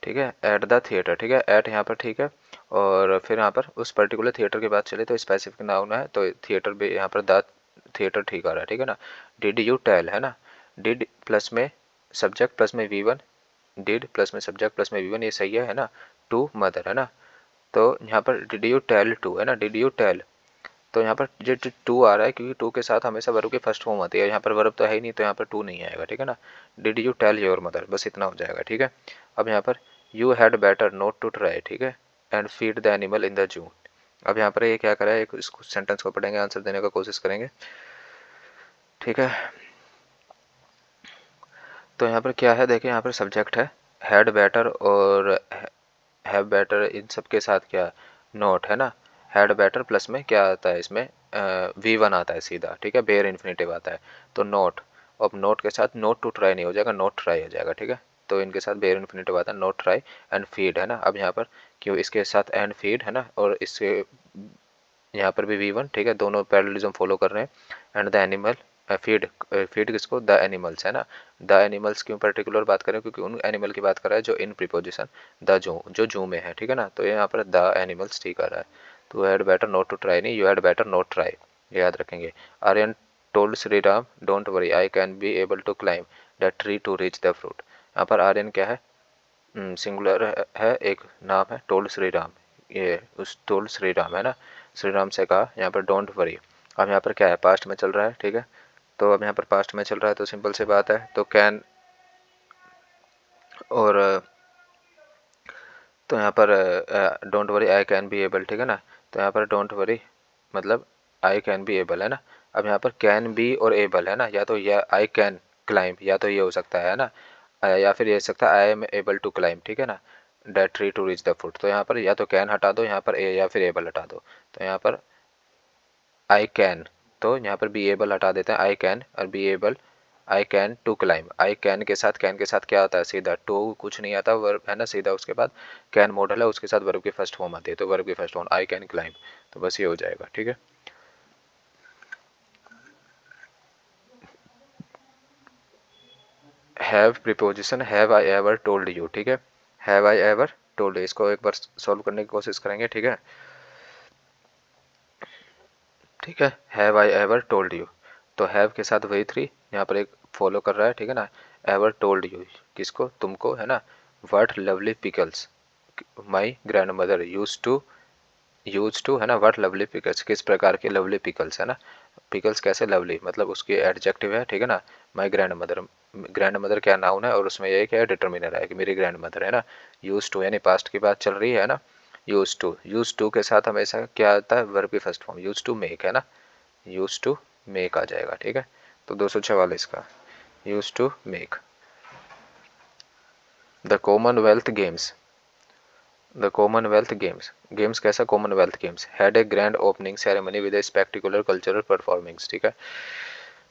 ठीक है, एट द थिएटर, ठीक है, एट यहाँ पर ठीक है, और फिर यहाँ पर उस पर्टिकुलर थिएटर की बात चले तो स्पेसिफिक नाउन है, तो थिएटर भी यहाँ पर द थिएटर ठीक आ रहा है। ठीक है ना, डिड यू टेल है ना, डिड प्लस में सब्जेक्ट प्लस में वी1, डिड प्लस में सब्जेक्ट प्लस में वी1 ये सही है ना, टू मदर है ना, तो यहाँ पर डिड यू टेल टू है ना, डिड यू टेल, तो यहाँ पर जो टू आ रहा है क्योंकि टू के साथ हमेशा वर्ब की फर्स्ट फॉर्म आती है, यहाँ पर वर्ब तो है ही नहीं, तो यहाँ पर टू नहीं आएगा। ठीक है ना, did you tell your mother, बस इतना हो जाएगा। ठीक है, अब यहाँ पर you had better not to try, ठीक है, and feed the animal in the zoo. अब यहाँ पर ये क्या करा है, एक इस सेंटेंस को पढ़ेंगे, आंसर देने का कोशिश करेंगे। ठीक है, तो यहाँ पर क्या है, देखिए यहाँ पर सब्जेक्ट है हैड बेटर और हैव बेटर, इन सब के साथ क्या नोट है ना, हैड बेटर प्लस में क्या आता है, इसमें वी1 आता है सीधा। ठीक है, बेयर इन्फिनेटिव आता है, तो नोट, अब नोट के साथ नोट टू ट्राई नहीं हो जाएगा, नोट ट्राई हो जाएगा। ठीक है, तो इनके साथ बेयर इन्फिनेटिव आता है, नोट ट्राई एंड फीड है ना। अब यहाँ पर क्यों इसके साथ एंड फीड है ना, और इसके यहाँ पर भी V1, ठीक है, दोनों पैरेललिज्म फॉलो कर रहे हैं। And the animal feed, feed किसको, द एनिमल्स, है ना। द एनिमल्स क्यों पर्टिकुलर बात करें, क्योंकि उन एनिमल की बात कर रहा है जो इन प्रीपोजिशन द जो जू में है, ठीक है ना। तो यहाँ पर द एनिमल्स ठीक आ रहा है। तो had better not to try, नहीं, you had better not try, याद रखेंगे। Aryan told Shri Ram don't worry I can be able to climb the tree to reach the fruit. यहाँ पर आर्यन क्या है, सिंगुलर है, एक नाम है, टोल्ड श्री राम, ये उस टोल्ड श्री राम है ना, श्री राम से कहा। यहाँ पर डोंट वरी, अब यहाँ पर क्या है, पास्ट में चल रहा है, ठीक है। तो अब यहाँ पर पास्ट में चल रहा है तो सिंपल सी बात है, तो कैन और तो यहाँ पर don't worry I can be able, ठीक है ना। तो यहाँ पर डोंट वरी मतलब आई कैन बी एबल, है ना। अब यहाँ पर कैन बी और एबल, है ना, या तो या आई कैन क्लाइंब, या तो ये हो सकता है ना, या फिर ये हो सकता है I am able to climb, ठीक है ना, that tree to reach the fruit. तो यहाँ पर या तो कैन हटा दो, यहाँ पर ए, या फिर एबल हटा दो। तो यहाँ पर आई कैन, तो यहाँ पर बी एबल हटा देते हैं, आई कैन और be able, I can to climb. I can के साथ क्या आता है, सीधा टू कुछ नहीं आता, वर्ब है ना, सीधा उसके बाद कैन मॉडल है, उसके साथ वर्ब की फर्स्ट फॉर्म आती है, तो वर्ब की first form I can climb. तो बस ये हो जाएगा, ठीक है। Have preposition have I ever told you, ठीक है, हैव आई एवर टोल्ड, इसको एक बार सॉल्व करने की कोशिश करेंगे, ठीक है। ठीक है, have I ever told you, तो हैव के साथ वही थ्री यहाँ पर एक फॉलो कर रहा है, ठीक है ना। एवर टोल्ड यू किसको, तुमको, है ना। What lovely pickles my grandmother use to, है ना। व्हाट लवली पिकल्स, किस प्रकार के लवली पिकल्स, है ना। पिकल्स कैसे लवली, मतलब उसकी एडजेक्टिव है, ठीक है ना। माई ग्रैंड मदर क्या नाउन है, और उसमें ये क्या है, डिटर्मिनर है कि मेरी ग्रैंड मदर, है ना। यूज टू यानी पास्ट की बात चल रही है ना। यूज टू के साथ हमेशा क्या आता है, वर्ब की first form, use to make, है ना, यूज टू मेक आ जाएगा, ठीक है। तो 244 का use to make. The Commonwealth Games, the Commonwealth Games, games कैसा, Commonwealth Games had a grand opening ceremony with a spectacular cultural performance, ठीक है।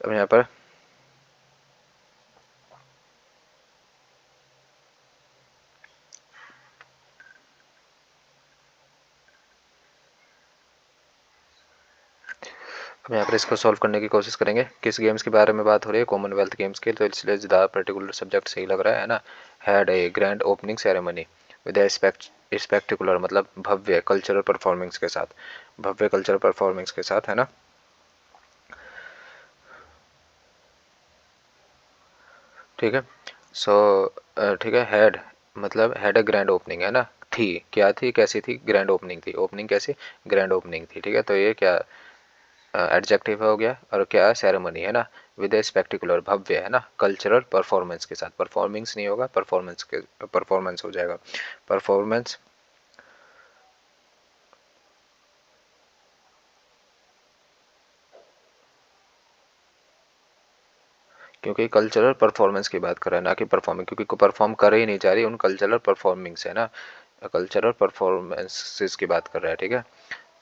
अब यहाँ पर हम यहाँ पर इसको सॉल्व करने की कोशिश करेंगे। किस गेम्स के बारे में बात हो रही है, कॉमनवेल्थ गेम्स की, तो इसलिए ज़्यादा पर्टिकुलर सब्जेक्ट सही लग रहा है ना। Had a grand opening ceremony with a spectacular मतलब भव्य कल्चरल परफॉर्मेंस के साथ, भव्य कल्चरल परफॉर्मेंस के साथ, है ना। ठीक है, सो ठीक है, हैड मतलब हैड ए ग्रैंड ओपनिंग, है ना। थी क्या थी, कैसी थी, ग्रैंड ओपनिंग थी, ओपनिंग कैसी, ग्रैंड ओपनिंग थी, ठीक है। तो ये क्या एडजेक्टिव हो गया, और क्या है, सेरेमनी, है ना। विद ए स्पेक्टिकुलर भव्य, है ना, कल्चरल परफॉर्मेंस के साथ, परफॉर्मिंग्स नहीं होगा, परफॉर्मेंस के परफॉर्मेंस हो जाएगा, परफॉर्मेंस। क्योंकि कल्चरल परफॉर्मेंस की बात कर रहा है ना कि परफॉर्मिंग, क्योंकि परफॉर्म कर ही नहीं जा रही, उन कल्चरल परफॉर्मिंग्स, है ना, कल्चरल परफॉर्मेंसेस की बात कर रहा है, ठीक है।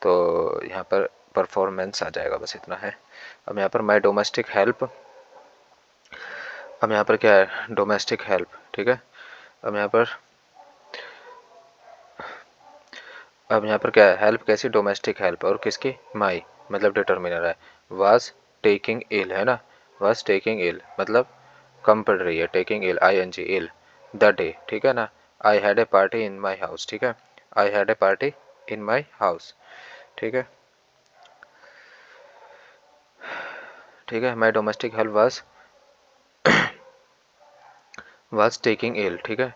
तो यहाँ पर परफॉर्मेंस आ जाएगा, बस इतना है। अब यहाँ पर माई डोमेस्टिक हेल्प, अब यहाँ पर क्या है, डोमेस्टिक हेल्प, ठीक है। अब यहाँ पर अब यहाँ पर क्या है, हेल्प कैसी, डोमेस्टिक हेल्प, और किसकी, माई मतलब डिटर्मिनर है। वाज टेकिंग इल, है ना, वाज टेकिंग इल मतलब कम पड़ रही है, taking ill I N G ill, the day, ठीक है ना। I had a party in my house, ठीक है, I had a party in my house, ठीक है। ठीक है, my domestic help was taking ill, ठीक है,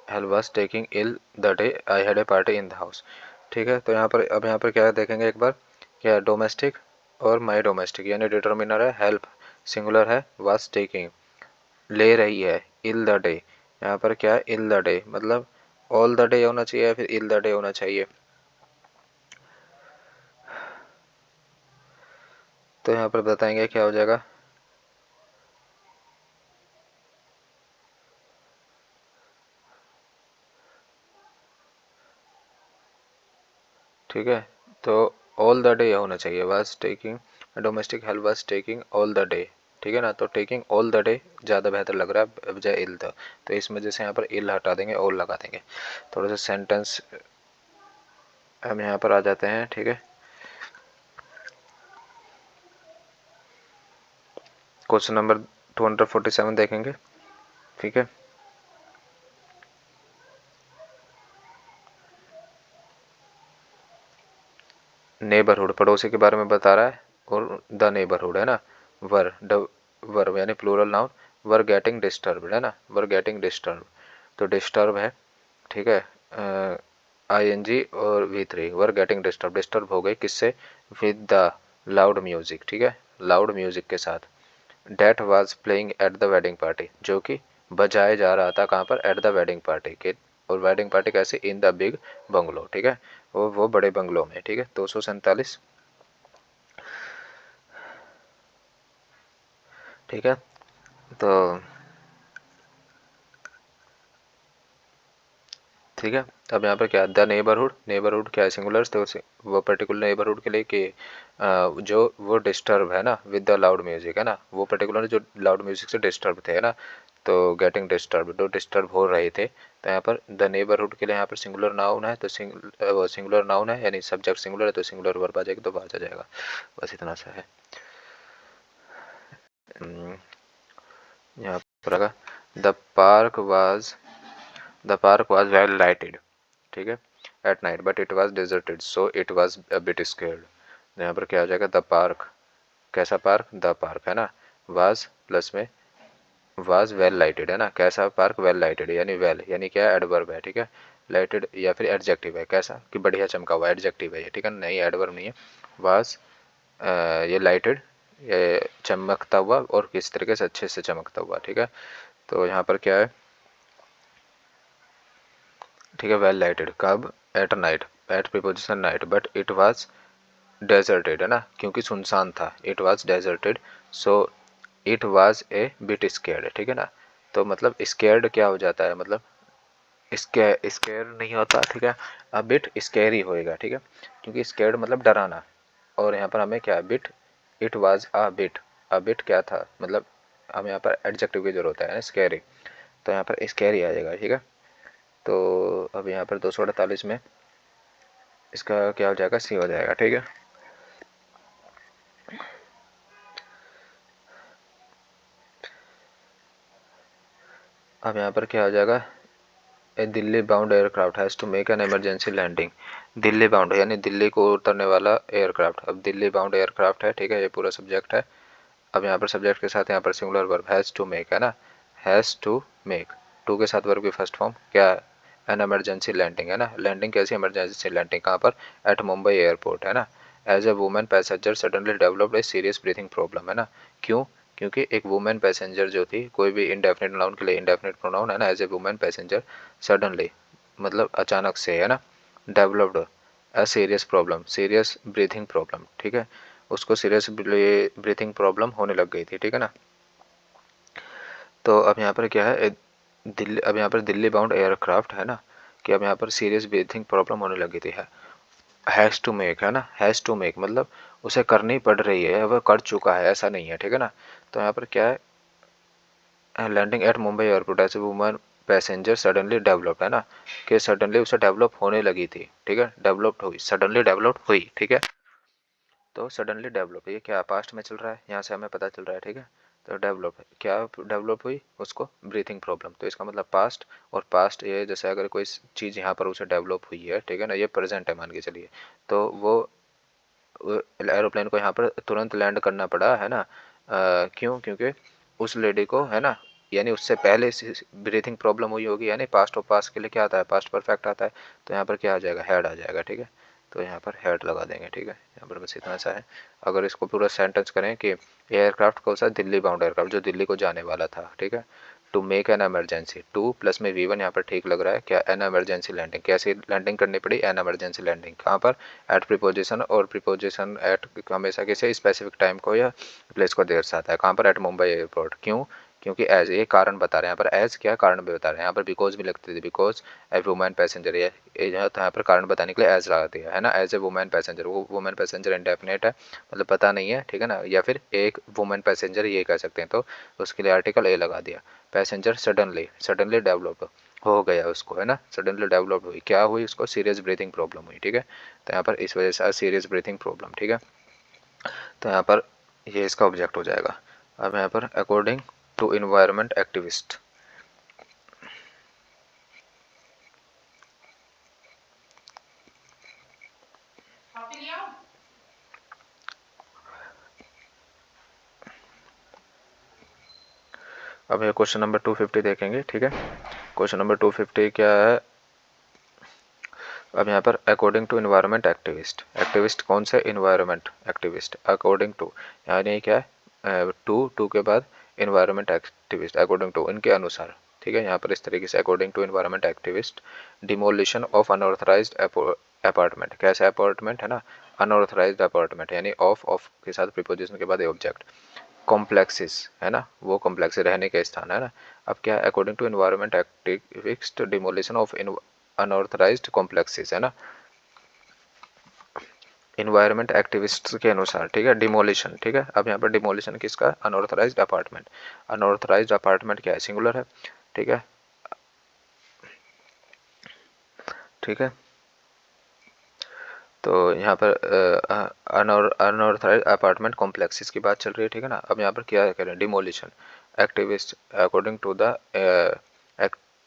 help was taking ill the day I had a party in the house, ठीक है। तो यहाँ पर अब यहाँ पर क्या देखेंगे एक बार, क्या डोमेस्टिक और माई डोमेस्टिक यानी डिटर्मिनर है, हेल्प सिंगुलर है, वाज टेकिंग ले रही है, इल द डे, यहाँ पर क्या है, इल द डे मतलब ऑल द डे होना चाहिए या फिर इल द डे होना चाहिए। तो यहाँ पर बताएंगे क्या हो जाएगा, ठीक है। तो ऑल द डे होना चाहिए, was taking domestic help was taking all the day, ठीक है ना। तो टेकिंग ऑल द डे ज़्यादा बेहतर लग रहा है बजाय इल द, तो इसमें जैसे यहाँ पर इल हटा देंगे, ऑल लगा देंगे, थोड़ा सा सेंटेंस हम यहाँ पर आ जाते हैं, ठीक है। क्वेश्चन नंबर 247 देखेंगे, ठीक है। नेबरहुड पड़ोसी के बारे में बता रहा है, और द नेबरहुड है ना, वर वर यानी plural noun, were getting disturb है ना, वर गेटिंग डिस्टर्ब, तो डिस्टर्ब है, ठीक है। ING और V3, वर गेटिंग डिस्टर्ब, डिस्टर्ब हो गई किससे, विद द लाउड म्यूजिक, ठीक है, लाउड म्यूजिक के साथ। That was playing at the wedding party, जो कि बजाया जा रहा था कहाँ पर, एट द वेडिंग पार्टी के, और वेडिंग पार्टी कैसे, इन द बिग बंगलो, ठीक है, वो बड़े बंगलों में, ठीक है। 247, ठीक है। तो ठीक है, अब यहाँ पर क्या, द नेबरहुड, नेबरहुड क्या है, सिंगुलर, तो वो पर्टिकुलर नेबरहुड के लिए कि जो वो डिस्टर्ब है ना विद द लाउड म्यूजिक है ना, वो पर्टिकुलर जो लाउड म्यूजिक से डिस्टर्ब थे है ना, तो गेटिंग डिस्टर्ब, जो डिस्टर्ब हो रहे थे, तो यहाँ पर द नेबरहुड के लिए यहाँ पर सिंगुलर नाउन है, तो सिंगुलर नाउन है यानी सब्जेक्ट सिंगुलर है, तो सिंगुलर वर्ब आ जाएगी, तो बात आ जाएगा, बस इतना सा है। यहाँ पर आगा, the park was the park was well lighted, ठीक है, at night but it was deserted so it was a bit scared. यहाँ पर क्या हो जाएगा, द पार्क, कैसा पार्क, द पार्क है ना, वाज प्लस में वाज वेल लाइटेड है ना, कैसा पार्क, वेल लाइटेड यानी वेल यानी क्या है, एडवर्ब है, ठीक है। लाइटेड या फिर एडजेक्टिव है, कैसा कि बढ़िया चमका हुआ, एडजेक्टिव है ये, ठीक है, नहीं एडवर्ब नहीं है। वाज ये लाइटेड, ये चमकता हुआ, और किस तरीके से, अच्छे से चमकता हुआ, ठीक है। तो यहाँ पर क्या है, ठीक है, वेल लाइटेड कब, at night, at preposition night, but it was deserted है ना, क्योंकि सुनसान था, it was deserted, so it was a bit scared, ठीक है ना। तो मतलब स्केर्ड क्या हो जाता है, मतलब स्केयर नहीं होता, ठीक है, अ बिट स्केरी होएगा, ठीक है, क्योंकि स्केर्ड मतलब डराना, और यहाँ पर हमें क्या है, bit, it was a bit क्या था, मतलब हमें यहाँ पर एडजेक्टिव की जरूरत है, स्केरी, तो यहाँ पर स्केरी आ जाएगा, ठीक है। तो अब यहाँ पर 248 में इसका क्या हो जाएगा, सी हो जाएगा, ठीक है। अब यहाँ पर क्या हो जाएगा, a Delhi bound aircraft has to make an emergency landing, Delhi bound यानी दिल्ली को उतरने वाला एयरक्राफ्ट, अब दिल्ली बाउंड एयरक्राफ्ट है, ठीक है, ये पूरा सब्जेक्ट है। अब यहाँ पर सब्जेक्ट के साथ यहाँ पर singular verb has to make है ना, हैज़ टू मेक, टू के साथ वर्ब की फर्स्ट फॉर्म क्या है, एन इमरजेंसी लैंडिंग है ना, लैंडिंग कैसी, इमरजेंसी लैंडिंग कहाँ पर, एट मुंबई एयरपोर्ट है ना। As a women passenger suddenly developed a serious breathing problem है ना, क्यों, क्योंकि एक वुमेन पैसेंजर जो थी, कोई भी इंडेफिनिट नाउन के लिए इंडेफिनिट प्रोनाउन है ना, as a women passenger suddenly मतलब अचानक से है ना, developed a serious problem, serious breathing problem, ठीक है, उसको सीरियस ब्रीथिंग प्रॉब्लम होने लग गई थी, ठीक है ना। तो अब यहाँ पर क्या है, दिल्ली, अब यहाँ पर दिल्ली बाउंड एयरक्राफ्ट है ना, कि अब यहाँ पर सीरियस ब्रीथिंग प्रॉब्लम होने लगी थी, है, हैज़ टू मेक है ना, हैज़ टू मेक मतलब उसे करनी पड़ रही है, वह कर चुका है, ऐसा नहीं है, ठीक है ना। तो यहाँ पर क्या है, landing at Mumbai airport as a woman passenger suddenly developed है ना, कि सडनली उसे डेवलप होने लगी थी, ठीक है, डेवलप्ड हुई, सडनली डेवलप्ड हुई, ठीक है। तो सडनली डेवलप, ये क्या पास्ट में चल रहा है, यहाँ से हमें पता चल रहा है, ठीक है। तो डेवलप क्या, डेवलप हुई उसको ब्रीथिंग प्रॉब्लम, तो इसका मतलब पास्ट, और पास्ट ये जैसे अगर कोई चीज़ यहाँ पर उसे डेवलप हुई है, ठीक है ना, ये प्रेजेंट है मान के चलिए, तो वो एरोप्लेन को यहाँ पर तुरंत लैंड करना पड़ा है ना, क्यों, क्योंकि उस लेडी को है ना, यानी उससे पहले ब्रीथिंग प्रॉब्लम हुई होगी, यानी पास्ट और पास्ट के लिए क्या आता है, पास्ट परफेक्ट आता है, तो यहाँ पर क्या आ जाएगा, हेड आ जाएगा, ठीक है। तो यहाँ पर हेड लगा देंगे, ठीक है, यहाँ पर बस इतना सा है। अगर इसको पूरा सेंटेंस करें कि एयरक्राफ्ट कौन सा, दिल्ली बाउंड एयरक्राफ्ट, जो दिल्ली को जाने वाला था, ठीक है, to make an emergency, to plus में V1 यहाँ पर ठीक लग रहा है, क्या एन इमरजेंसी लैंडिंग, कैसी लैंडिंग करनी पड़ी, एन इमरजेंसी लैंडिंग कहाँ पर, एट प्रीपोजिशन, और प्रीपोजिशन एट हमेशा किसी स्पेसिफिक टाइम को या प्लेस को दर्शाता है, कहाँ पर, एट मुंबई एयरपोर्ट, क्यों, क्योंकि एज ये कारण बता रहे हैं, यहाँ पर एज क्या कारण भी बता रहे हैं, यहाँ पर बिकॉज भी लगती थी, बिकॉज ए वुमेन पैसेंजर, ये यहाँ पर कारण बताने के लिए एज लगा दिया है ना, एज ए वुमेन पैसेंजर, वो वुमेन पैसेंजर इंडेफिनेट है, मतलब पता नहीं है, ठीक है ना, या फिर एक वुमेन पैसेंजर ये कह सकते हैं, तो उसके लिए आर्टिकल ए लगा दिया। पैसेंजर सडनली, सडनली डेवलप, हो गया उसको, है ना, सडनली डेवलप्ड हुई, क्या हुई उसको, सीरियस ब्रीथिंग प्रॉब्लम हुई, ठीक है। तो यहाँ पर इस वजह से सीरियस ब्रीथिंग प्रॉब्लम, ठीक है। तो यहाँ पर ये इसका ऑब्जेक्ट हो जाएगा। अब यहाँ पर अकॉर्डिंग टू इन्वायरमेंट एक्टिविस्ट, अब ये क्वेश्चन नंबर 250 देखेंगे, ठीक है। क्वेश्चन नंबर 250 क्या है, अब यहाँ पर according to environment activist, activist कौन से, इन्वायरमेंट एक्टिविस्ट, अकॉर्डिंग टू यानी क्या है, टू के बाद इन्वायरमेंट एक्टिविस्ट, अकॉर्डिंग टू इनके अनुसार, ठीक है। यहाँ पर इस तरीके से according to environment activist demolition of unauthorised apartment, कैसे अपार्टमेंट है ना, अनऑथराइज्ड अपार्टमेंट यानी ऑफ के साथ प्रीपोजिशन के बाद ऑब्जेक्ट, कॉम्प्लेक्सेस है ना, वो कॉम्प्लेक्स रहने के स्थान है ना। अब क्या है, according to environment activist demolition of unauthorised complexes है ना, इन्वायरमेंट एक्टिविस्ट के अनुसार, ठीक है, डिमोलिशन, ठीक है। अब यहाँ पर डिमोलिशन किसका, अनऑथराइज्ड अपार्टमेंट, अनऑथराइज्ड अपार्टमेंट क्या है, सिंगुलर है, ठीक है, ठीक है। तो यहाँ पर अनऑथराइज्ड अपार्टमेंट कॉम्प्लेक्सेस की बात चल रही है, ठीक है ना। अब यहाँ पर क्या कह रहे हैं, demolition activist according to the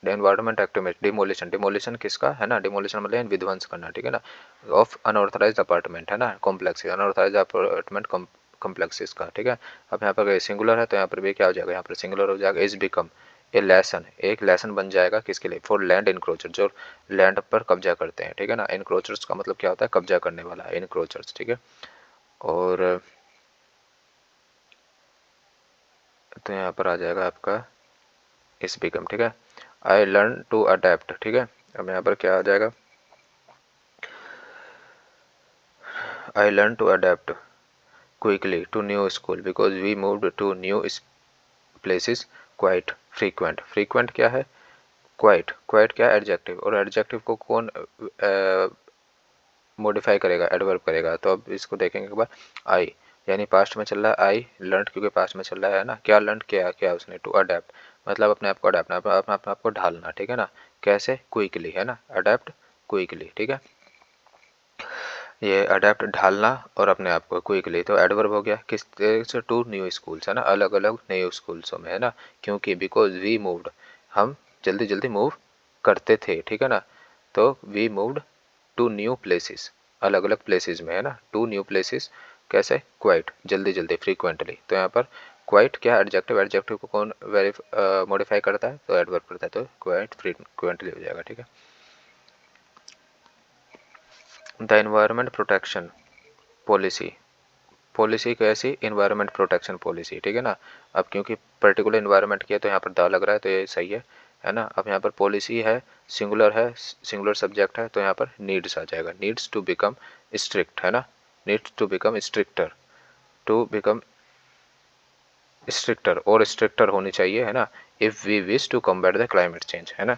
environment activist, demolition, demolition किसका है ना, डिमोलिशन मतलब विध्वंस करना, ठीक है ना, ऑफ अनऑथराइज्ड अपार्टमेंट है ना, कॉम्प्लेक्स, अनऑथराइज्ड अपार्टमेंट कॉम्प्लेक्सेस का, ठीक है। अब यहाँ पर सिंगुलर है तो यहाँ पर भी क्या हो जाएगा, यहाँ पर सिंगुलर हो जाएगा, इज बिकम ए लेसन, एक लेसन बन जाएगा किसके लिए, फॉर लैंड इंक्रोचर, जो लैंड पर कब्जा करते हैं, ठीक है ना। इंक्रोचर्स का मतलब क्या होता है, कब्जा करने वाला, इंक्रोचर्स, ठीक है। और तो यहाँ पर आ जाएगा आपका इस बिकम, ठीक है। आई लर्न टू अडेप्ट, ठीक है। अब यहाँ पर क्या आ जाएगा, I learn to adapt quickly to new school because we moved to new places quite frequent, frequent क्या है, क्वाइट, क्वाइट क्या है, एडजेक्टिव, और एडजेक्टिव को कौन मॉडिफाई करेगा, एडवर्ब करेगा। तो अब इसको देखेंगे एक बार, आई यानी पास्ट में चल रहा है, आई लर्न क्योंकि पास्ट में चल रहा है ना, क्या लर्न किया, क्या उसने, टू अडेप्ट मतलब अपने आप को अडेप्ट, अपने आप को ढालना, ठीक है ना, कैसे, क्विकली है ना, अडेप्ट क्विकली, ठीक है। ये अडेप्ट ढालना और अपने आप को क्विकली, तो एडवर्ब हो गया किस तरह से, टू न्यू स्कूल्स है ना, अलग अलग नए स्कूल्सों में है ना, क्योंकि बिकॉज वी मूव्ड, हम जल्दी जल्दी मूव करते थे, ठीक है ना। तो we moved to new places, अलग अलग प्लेसेस में है ना, टू न्यू प्लेसेस कैसे, क्वाइट जल्दी जल्दी, फ्रीक्वेंटली। तो यहाँ पर क्वाइट क्या एडजेक्टिव, एडजेक्टिव को कौन मॉडिफाई करता है, तो एडवर्ब करता है, तो क्वाइट फ्रीक्वेंटली हो जाएगा, ठीक है। The environment protection policy, policy कैसी, इन्वायरमेंट प्रोटेक्शन पॉलिसी, ठीक है ना। अब क्योंकि पर्टिकुलर इन्वायरमेंट किया तो यहाँ पर दा लग रहा है, तो ये सही है ना। अब यहाँ पर पॉलिसी है, सिंगुलर है, सिंगुलर सब्जेक्ट है, तो यहाँ पर नीड्स आ जाएगा, नीड्स टू बिकम स्ट्रिक्ट है ना, needs to become stricter, to become stricter और स्ट्रिक्टर होनी चाहिए है ना, if we wish to combat the climate change है ना,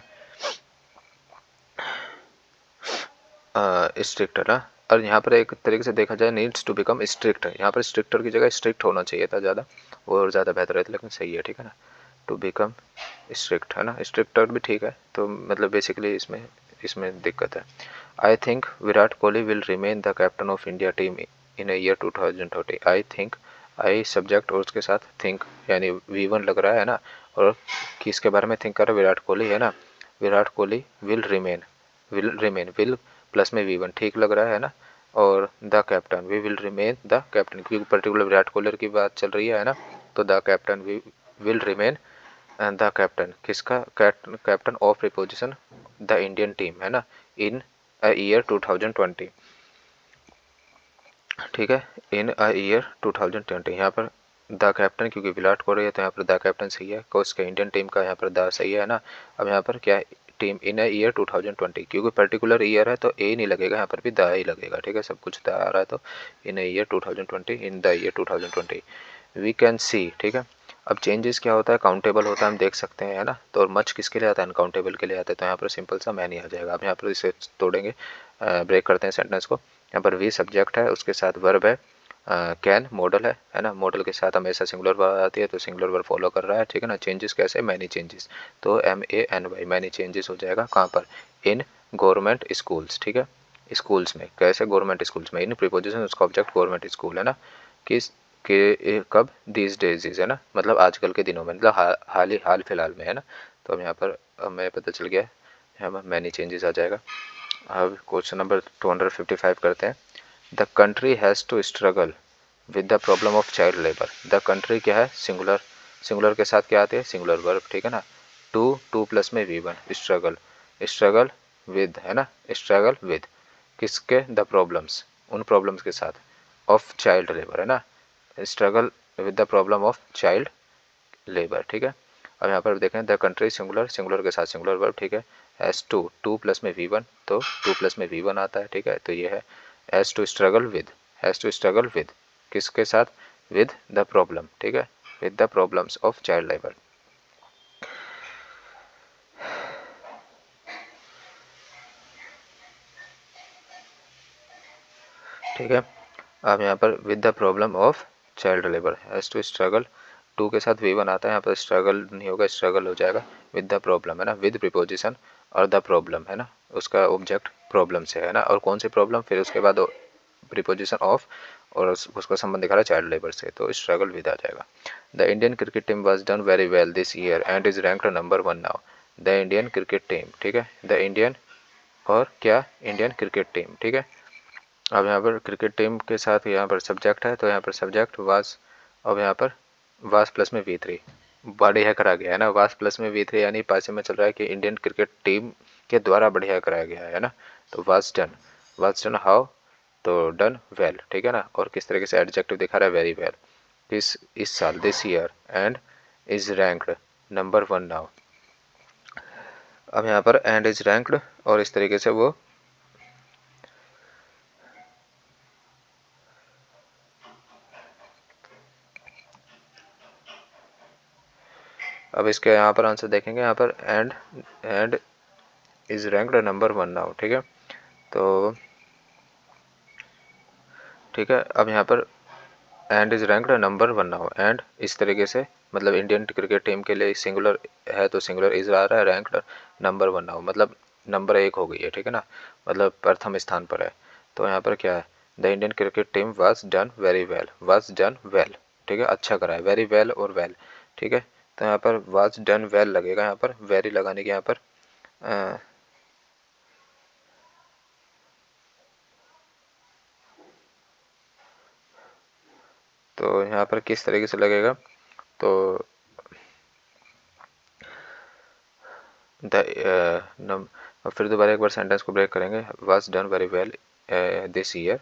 स्ट्रिक्ट है ना। और यहाँ पर एक तरीके से देखा जाए, नीड्स टू बिकम स्ट्रिक्ट है, यहाँ पर स्ट्रिक्टर की जगह स्ट्रिक्ट होना चाहिए था ज़्यादा, और ज़्यादा बेहतर रहता, लेकिन सही है, ठीक है ना, टू बिकम स्ट्रिक्ट है ना, स्ट्रिक्टर भी ठीक है, तो मतलब बेसिकली इसमें इसमें दिक्कत है। I think Virat Kohli will remain the captain of India team in year 2020, I think, I subject और उसके साथ थिंक यानी V1 लग रहा है ना, और किसके बारे में थिंक कर रहा है, विराट कोहली है ना, Virat Kohli will remain, will plus में V1 ठीक लग रहा है ना, और the captain we will remain the captain, क्योंकि पर्टिकुलर विराट कोहली की बात चल रही है ना, तो the captain we will remain the captain किसका, captain of preposition the Indian team है ना, इन ईयर 2020, ठीक है, इन ईयर 2020। यहाँ पर द कैप्टन क्योंकि विराट कोहली है तो यहाँ पर द कैप्टन सही है, कोच का इंडियन टीम का यहाँ पर द सही है ना। अब यहाँ पर क्या टीम इन ईयर 2020, क्योंकि पर्टिकुलर ईयर है तो ए नहीं लगेगा, यहाँ पर भी द ही लगेगा, ठीक है, सब कुछ द आ रहा है, तो in year 2020, in the year 2020 we can see, ठीक है। अब चेंजेस क्या होता है, काउंटेबल होता है, हम देख सकते हैं है ना, तो और मच किसके लिए आता है, अनकाउंटेबल के लिए आता है, तो यहाँ पर सिंपल सा मैन ही आ जाएगा। अब यहाँ पर इसे तोड़ेंगे, ब्रेक करते हैं सेंटेंस को। यहाँ पर वी सब्जेक्ट है, उसके साथ वर्ब है, कैन मॉडल है ना, मॉडल के साथ हमेशा सिंगुलर वर्ब आती है तो सिंगुलर वर्ब फॉलो कर रहा है, ठीक है ना। चेंजेस कैसे, मैनी चेंजेस, तो MANY मैनी चेंजेस हो जाएगा कहाँ पर, इन गवर्नमेंट स्कूल्स, ठीक है, स्कूल्स में, कैसे, गवर्नमेंट स्कूल्स में, इन प्रीपोजिशन उसका ऑब्जेक्ट गवर्नमेंट स्कूल है ना, किस के कब, दीज डेज है ना, मतलब आजकल के दिनों में, मतलब हाल फिलहाल में है ना। तो अब यहाँ पर हमें पता चल गया, यहाँ पर मैनी चेंजेस आ जाएगा। अब क्वेश्चन नंबर 255 करते हैं। The country has to struggle with the problem of child labour. The country क्या है, सिंगुलर, सिंगुलर के साथ क्या आते हैं, सिंगुलर वर्ब, ठीक है ना। टू प्लस में V1, स्ट्रगल, स्ट्रगल विद है ना, स्ट्रगल विद किसके, द प्रॉब्लम्स, उन प्रॉब्लम्स के साथ, ऑफ चाइल्ड लेबर है ना, struggle with the problem of child labour, ठीक है। अब यहाँ पर देखें, द कंट्री सिंगुलर, सिंगुलर के साथ सिंगुलर वर्ब, ठीक है, हैज़ टू प्लस में V1, तो टू प्लस में V1 आता है, ठीक है, तो ये है has to struggle with, has to struggle with किसके साथ, विद द प्रॉब्लम, ठीक है, with the problems of child labour. ठीक है, अब यहाँ पर with the problem of child labour, has to struggle, to के साथ V1 आता है, यहाँ पर स्ट्रगल नहीं होगा, स्ट्रगल हो जाएगा, विद द प्रॉब्लम है ना, विद प्रीपोजिशन और द प्रॉब्लम है ना, उसका ऑब्जेक्ट प्रॉब्लम से है ना, और कौन सी प्रॉब्लम, फिर उसके बाद प्रीपोजिशन ऑफ और उसका संबंध दिखा रहा है चाइल्ड लेबर से, तो स्ट्रगल विद आ जाएगा। The Indian cricket team was done very well this year and is ranked number 1 now. The Indian cricket team, ठीक है, द इंडियन और क्या, इंडियन क्रिकेट टीम, ठीक है। अब यहाँ पर क्रिकेट टीम के साथ यहाँ पर सब्जेक्ट है, तो यहाँ पर सब्जेक्ट वास, अब यहाँ पर वास प्लस में V3 बढ़िया करा गया है ना, वास प्लस में V3 यानी पास में चल रहा है कि इंडियन क्रिकेट टीम के द्वारा बढ़िया कराया गया है ना, तो वास डन हाउ, तो डन वेल, ठीक है ना, और किस तरीके से एडजेक्टिव दिखा रहा है, वेरी वेल, किस, इस साल, this year, and is ranked number 1 now. अब यहाँ पर एंड इज रैंक्ड और इस तरीके से वो अब इसके यहाँ पर आंसर देखेंगे, यहाँ पर and is ranked number 1 now, ठीक है, तो ठीक है, अब यहाँ पर and is ranked number 1 now, and इस तरीके से मतलब इंडियन क्रिकेट टीम के लिए सिंगुलर है तो सिंगुलर इज आ रहा है, रैंक्ड नंबर 1 नाउ मतलब नंबर 1 हो गई है, ठीक है ना, मतलब प्रथम स्थान पर है। तो यहाँ पर क्या है, the Indian cricket team was done very well, was done well, ठीक है, अच्छा करा है, वेरी वेल और वेल, ठीक है, तो यहाँ पर वाज डन वेल लगेगा, यहाँ पर वेरी लगाने की यहाँ पर तो यहाँ पर किस तरीके से लगेगा, तो फिर दोबारा एक बार सेंटेंस को ब्रेक करेंगे, was done very well this year,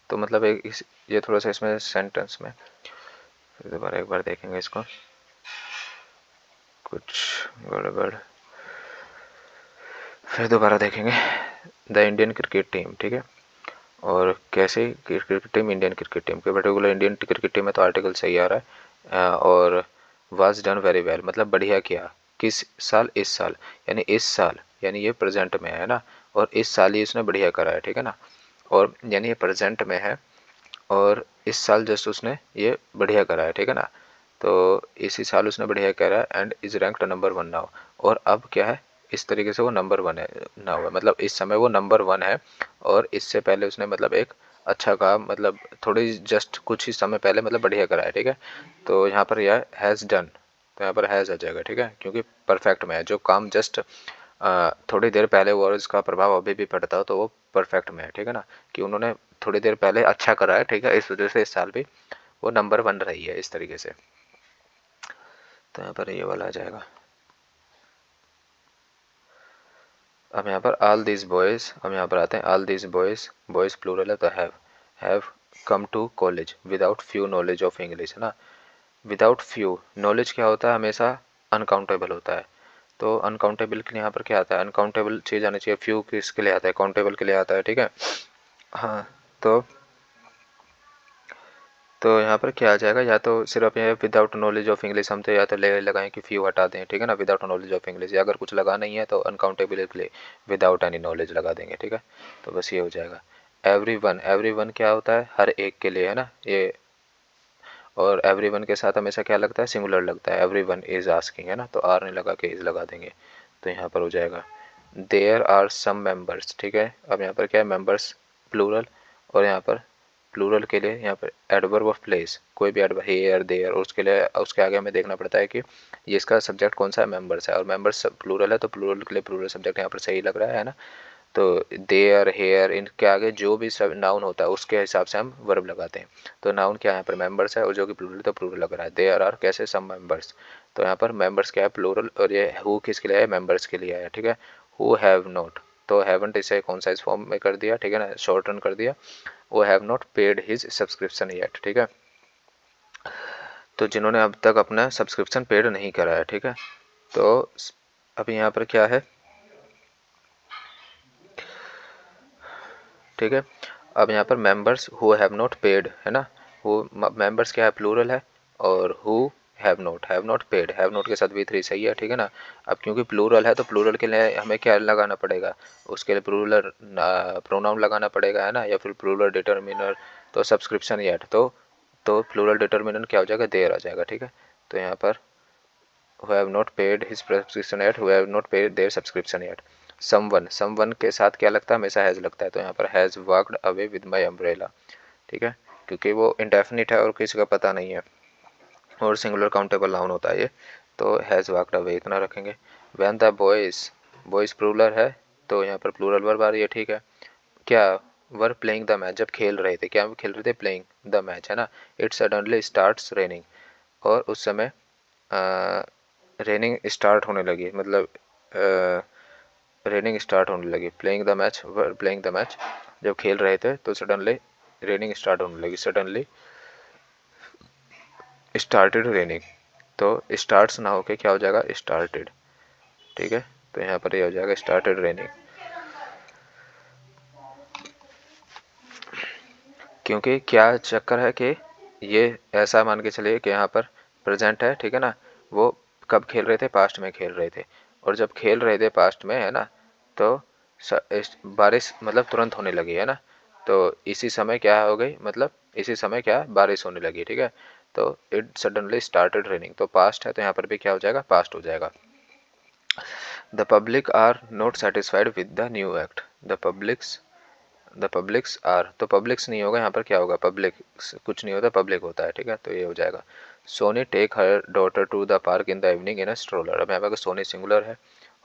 तो मतलब ये थोड़ा सा इसमें सेंटेंस में फिर दोबारा एक बार देखेंगे इसको, कुछ गड़बड़, फिर दोबारा देखेंगे, द इंडियन क्रिकेट टीम, ठीक है, और कैसे cricket team, Indian cricket team के पर्टिकुलर इंडियन क्रिकेट टीम में तो आर्टिकल सही आ रहा है, और वाज डन वेरी वेल मतलब बढ़िया किया, किस साल, इस साल, यानी इस साल, यानी ये प्रेजेंट में है ना, और इस साल ही उसने बढ़िया करा है, ठीक है ना, और यानी ये प्रेजेंट में है और इस साल जस्ट उसने ये बढ़िया करा है, ठीक है ना, तो इसी साल उसने बढ़िया करा है, and is ranked number 1 now, और अब क्या है, इस तरीके से वो नंबर 1 है नाउ है, मतलब इस समय वो नंबर 1 है, और इससे पहले उसने मतलब एक अच्छा काम, मतलब थोड़ी जस्ट कुछ ही समय पहले मतलब बढ़िया करा है, ठीक है, तो यहाँ पर यह हैज़ डन, तो यहाँ पर हैज़ आ जाएगा, ठीक है, क्योंकि परफेक्ट में है, जो काम जस्ट थोड़ी देर पहले वो और इसका प्रभाव अभी भी पड़ता हो तो वो परफेक्ट में है, ठीक है ना, कि उन्होंने थोड़ी देर पहले अच्छा करा है, ठीक है, इस वजह से इस साल भी वो नंबर 1 रही है, इस तरीके से, तो यहाँ पर ये वाला आ जाएगा। अब यहाँ पर ऑल दीज बॉयज़, हम यहाँ पर आते हैं, all these boys, boys plural है तो have come to college without few knowledge of English है ना, विदाउट फ्यू नॉलेज क्या होता है, हमेशा अनकाउंटेबल होता है, तो अनकाउंटेबल के लिए यहाँ पर क्या आता है, अनकाउंटेबल चीज़ आनी चाहिए, फ्यू किसके लिए आता है, काउंटेबल के लिए आता है, ठीक है, हाँ, तो यहाँ पर क्या आ जाएगा, या तो सिर्फ ये विदाउट नॉलेज ऑफ इंग्लिश, हम तो या तो ले लगाएं कि फ्यू हटा दें, ठीक है ना, विदाउट नॉलेज ऑफ इंग्लिश, या अगर कुछ लगा नहीं है तो अनकाउंटेबल के लिए विदाउट एनी नॉलेज लगा देंगे, ठीक है, तो बस ये हो जाएगा। एवरी वन क्या होता है, हर एक के लिए, है ना ये। और एवरी वन के साथ हमेशा क्या लगता है, सिंगुलर लगता है, एवरी वन इज आस्किंग, है ना, तो आर नहीं लगा के इज लगा देंगे, तो यहाँ पर हो जाएगा देयर आर सम मेंबर्स। ठीक है, अब यहाँ पर क्या है, मेंबर्स प्लूरल, और यहाँ पर प्लूरल के लिए यहाँ पर एडवर्ब ऑफ प्लेस, कोई भी एडवर्ब हेयर देयर, और उसके लिए उसके आगे हमें देखना पड़ता है कि ये इसका सब्जेक्ट कौन सा है, मेंबर्स है, और मेंबर्स प्लूरल है तो प्लूरल के लिए प्लूरल सब्जेक्ट यहाँ पर सही लग रहा है ना। तो देयर हेयर इनके आगे जो भी सब नाउन होता है उसके हिसाब से हम वर्ब लगाते हैं। तो नाउन क्या है यहाँ पर मेंबर्स है, और जो कि प्लूरल तो प्लूरल लग रहा है, देयर आर कैसे सम मेंबर्स, तो यहाँ पर मेंबर्स क्या है प्लूरल, और ये हु किसके लिए है, मेंबर्स के लिए है। ठीक है, हु हैव नॉट, तो हैवंट इसे कौन सा इस फॉर्म में कर दिया, ठीक है ना, शॉर्टन कर दिया, वो have not paid his subscription yet. ठीक है, तो जिन्होंने अब तक अपना सब्सक्रिप्शन पेड नहीं करा है। ठीक है, तो अभी यहाँ पर क्या है, ठीक है, अब यहाँ पर members who have not paid, है ना, हु मेंबर्स क्या है प्लूरल है, और who have not paid, have not के साथ भी थ्री सही है। ठीक है ना, अब क्योंकि प्लूरल है तो प्लूरल के लिए हमें क्या लगाना पड़ेगा, उसके लिए प्लूरल प्रोनाउन लगाना पड़ेगा, है ना, या फिर प्लूरल डिटर्मिनर, तो सब्सक्रिप्शन येट, तो प्लूरल डिटर्मिनर क्या हो जाएगा, देयर आ जाएगा। ठीक है, तो यहाँ पर who have not paid his subscription yet, who have not paid their subscription yet। someone के साथ क्या लगता है, हमेशा हैज़ लगता है, तो यहाँ पर has walked away with my umbrella। ठीक है, क्योंकि वो इंडेफिनिट है और किसी का पता नहीं है, और सिंगुलर काउंटेबल नाउन होता है ये, तो हैज़ वॉकड अवे इतना रखेंगे। व्हेन द बॉयज़ प्लूरल है, तो यहाँ पर प्लूरल वर्ब आ रही है। ठीक है, क्या वर प्लेइंग द मैच, जब खेल रहे थे, क्या खेल रहे थे, प्लेइंग द मैच, है ना। इट सडनली स्टार्ट्स रेनिंग, और उस समय रेनिंग स्टार्ट होने लगी, मतलब रेनिंग स्टार्ट होने लगी, playing the match, playing the match, जब खेल रहे थे तो सडनली रेनिंग स्टार्ट होने लगी, सडनली स्टार्टेड रेनिंग, तो स्टार्ट्स ना होके क्या हो जाएगा, स्टार्टेड। ठीक है, तो यहाँ पर ये हो जाएगा स्टार्टेड रेनिंग, क्योंकि क्या चक्कर है कि ये ऐसा मान के चलिए कि यहाँ पर प्रेजेंट है। ठीक है ना, वो कब खेल रहे थे, पास्ट में खेल रहे थे, और जब खेल रहे थे पास्ट में, है ना, तो बारिश मतलब तुरंत होने लगी, है ना, तो इसी समय क्या हो गई, मतलब इसी समय क्या बारिश होने लगी। ठीक है, तो इट सडनली स्टार्टेड रेनिंग, तो पास्ट है तो यहाँ पर भी क्या हो जाएगा, पास्ट हो जाएगा। The public are not satisfied with the new act, the publics are, तो पब्लिक्स नहीं होगा यहाँ पर, क्या होगा, पब्लिक कुछ नहीं होता, पब्लिक होता है। ठीक है, तो ये हो जाएगा Sonny take her daughter to the park in the evening in a stroller. अब यहाँ पर सोनी सिंगुलर है,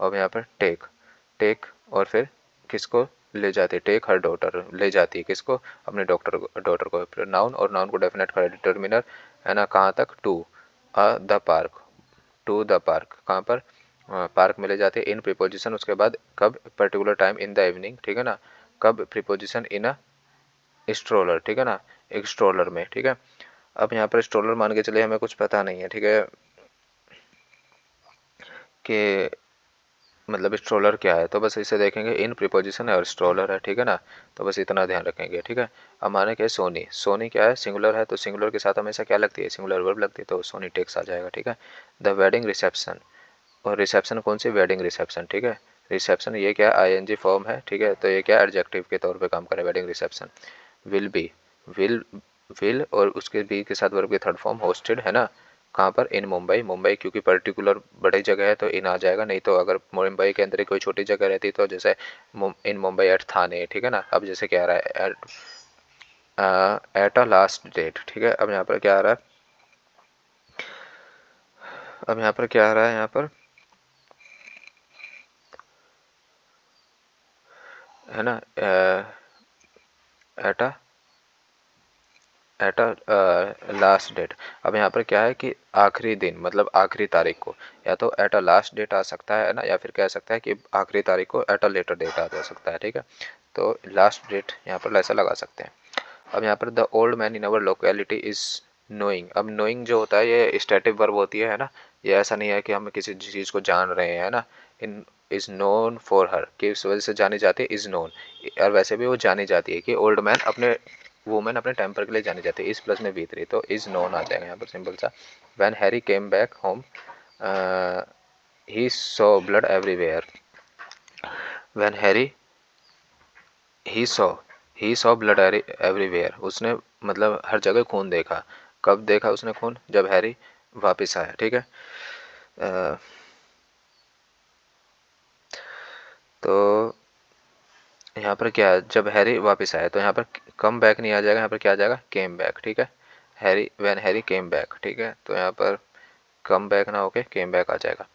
और यहाँ पर टेक और फिर किसको ले जाती है, टेक हर डॉटर ले जाती है किसको, अपने डॉटर को, नाउन, और नाउन को डेफिनेट कर डिटर्मिनर, है ना, कहाँ तक, to the park, to the park कहाँ पर, पार्क में ले जाते हैं, इन प्रीपोजिशन, उसके बाद कब, particular time in the evening. ठीक है ना, कब, प्रीपोजिशन इन अ स्ट्रोलर। ठीक है ना, एक स्ट्रोलर में। ठीक है, अब यहाँ पर स्ट्रोलर मान के चलिए हमें कुछ पता नहीं है, ठीक है, कि मतलब स्ट्रोलर क्या है, तो बस इसे देखेंगे, इन प्रीपोजिशन है और स्ट्रोलर है। ठीक है ना, तो बस इतना ध्यान रखेंगे। ठीक है, अब माने क्या, सोनी, सोनी क्या है, सिंगुलर है, तो सिंगुलर के साथ हमेशा क्या लगती है, सिंगुलर वर्ब लगती है, तो सोनी टेक्स आ जाएगा। ठीक है, द वेडिंग रिसेप्शन, और रिसेप्शन कौन सी, वेडिंग रिसेप्शन। ठीक है, रिसेप्शन ये क्या आईएनजी फॉर्म है। ठीक है, तो ये क्या एडजेक्टिव के तौर पे काम करे, wedding reception. Will be, will will और उसके बी के साथ वर्ब की थर्ड फॉर्म होस्टेड, है ना, कहाँ पर, इन मुंबई, मुंबई क्योंकि पर्टिकुलर बड़ी जगह है तो इन आ जाएगा, नहीं तो अगर मुंबई के अंदर कोई छोटी जगह रहती तो जैसे इन मुंबई एट थाने। ठीक है ना, अब जैसे क्या आ रहा है, एट अ लास्ट डेट। ठीक है, अब यहाँ पर क्या आ रहा है, अब यहाँ पर क्या आ रहा है, यहाँ पर है ना, एट अ लास्ट डेट। अब यहाँ पर क्या है कि आखिरी दिन, मतलब आखिरी तारीख को, या तो एट अ लास्ट डेट आ सकता है ना, या फिर कह सकता है कि आखिरी तारीख को एट अ लेटर डेट आ जा सकता है। ठीक है, तो लास्ट डेट यहाँ पर ऐसा लगा सकते हैं। अब यहाँ पर the old man in our locality is knowing, अब नोइंग जो होता है ये स्टैटिक वर्ब होती है ना, ये ऐसा नहीं है कि हम किसी चीज़ को जान रहे हैं, है ना। इन इज नोन फॉर हर, कि इस वजह से जानी जाती है, इज नोन, और वैसे भी वो जानी जाती है कि ओल्ड मैन अपने, वुमेन अपने टेम्पर के लिए जानी जाती है, इस प्लस में बी3, तो इज नोन आ जाएगा यहाँ पर सिंपल सा। When Harry came back home he saw blood everywhere, when Harry he saw he saw blood everywhere, उसने मतलब हर जगह खून देखा। कब देखा उसने खून? जब हैरी वापस आया। ठीक है, तो यहाँ पर क्या है, जब हैरी वापस आया, तो यहाँ पर कम बैक नहीं आ जाएगा, यहाँ पर क्या आ जाएगा? Came back. ठीक है, Harry when Harry came back. ठीक है, तो यहाँ पर कम बैक ना होके केम बैक आ जाएगा।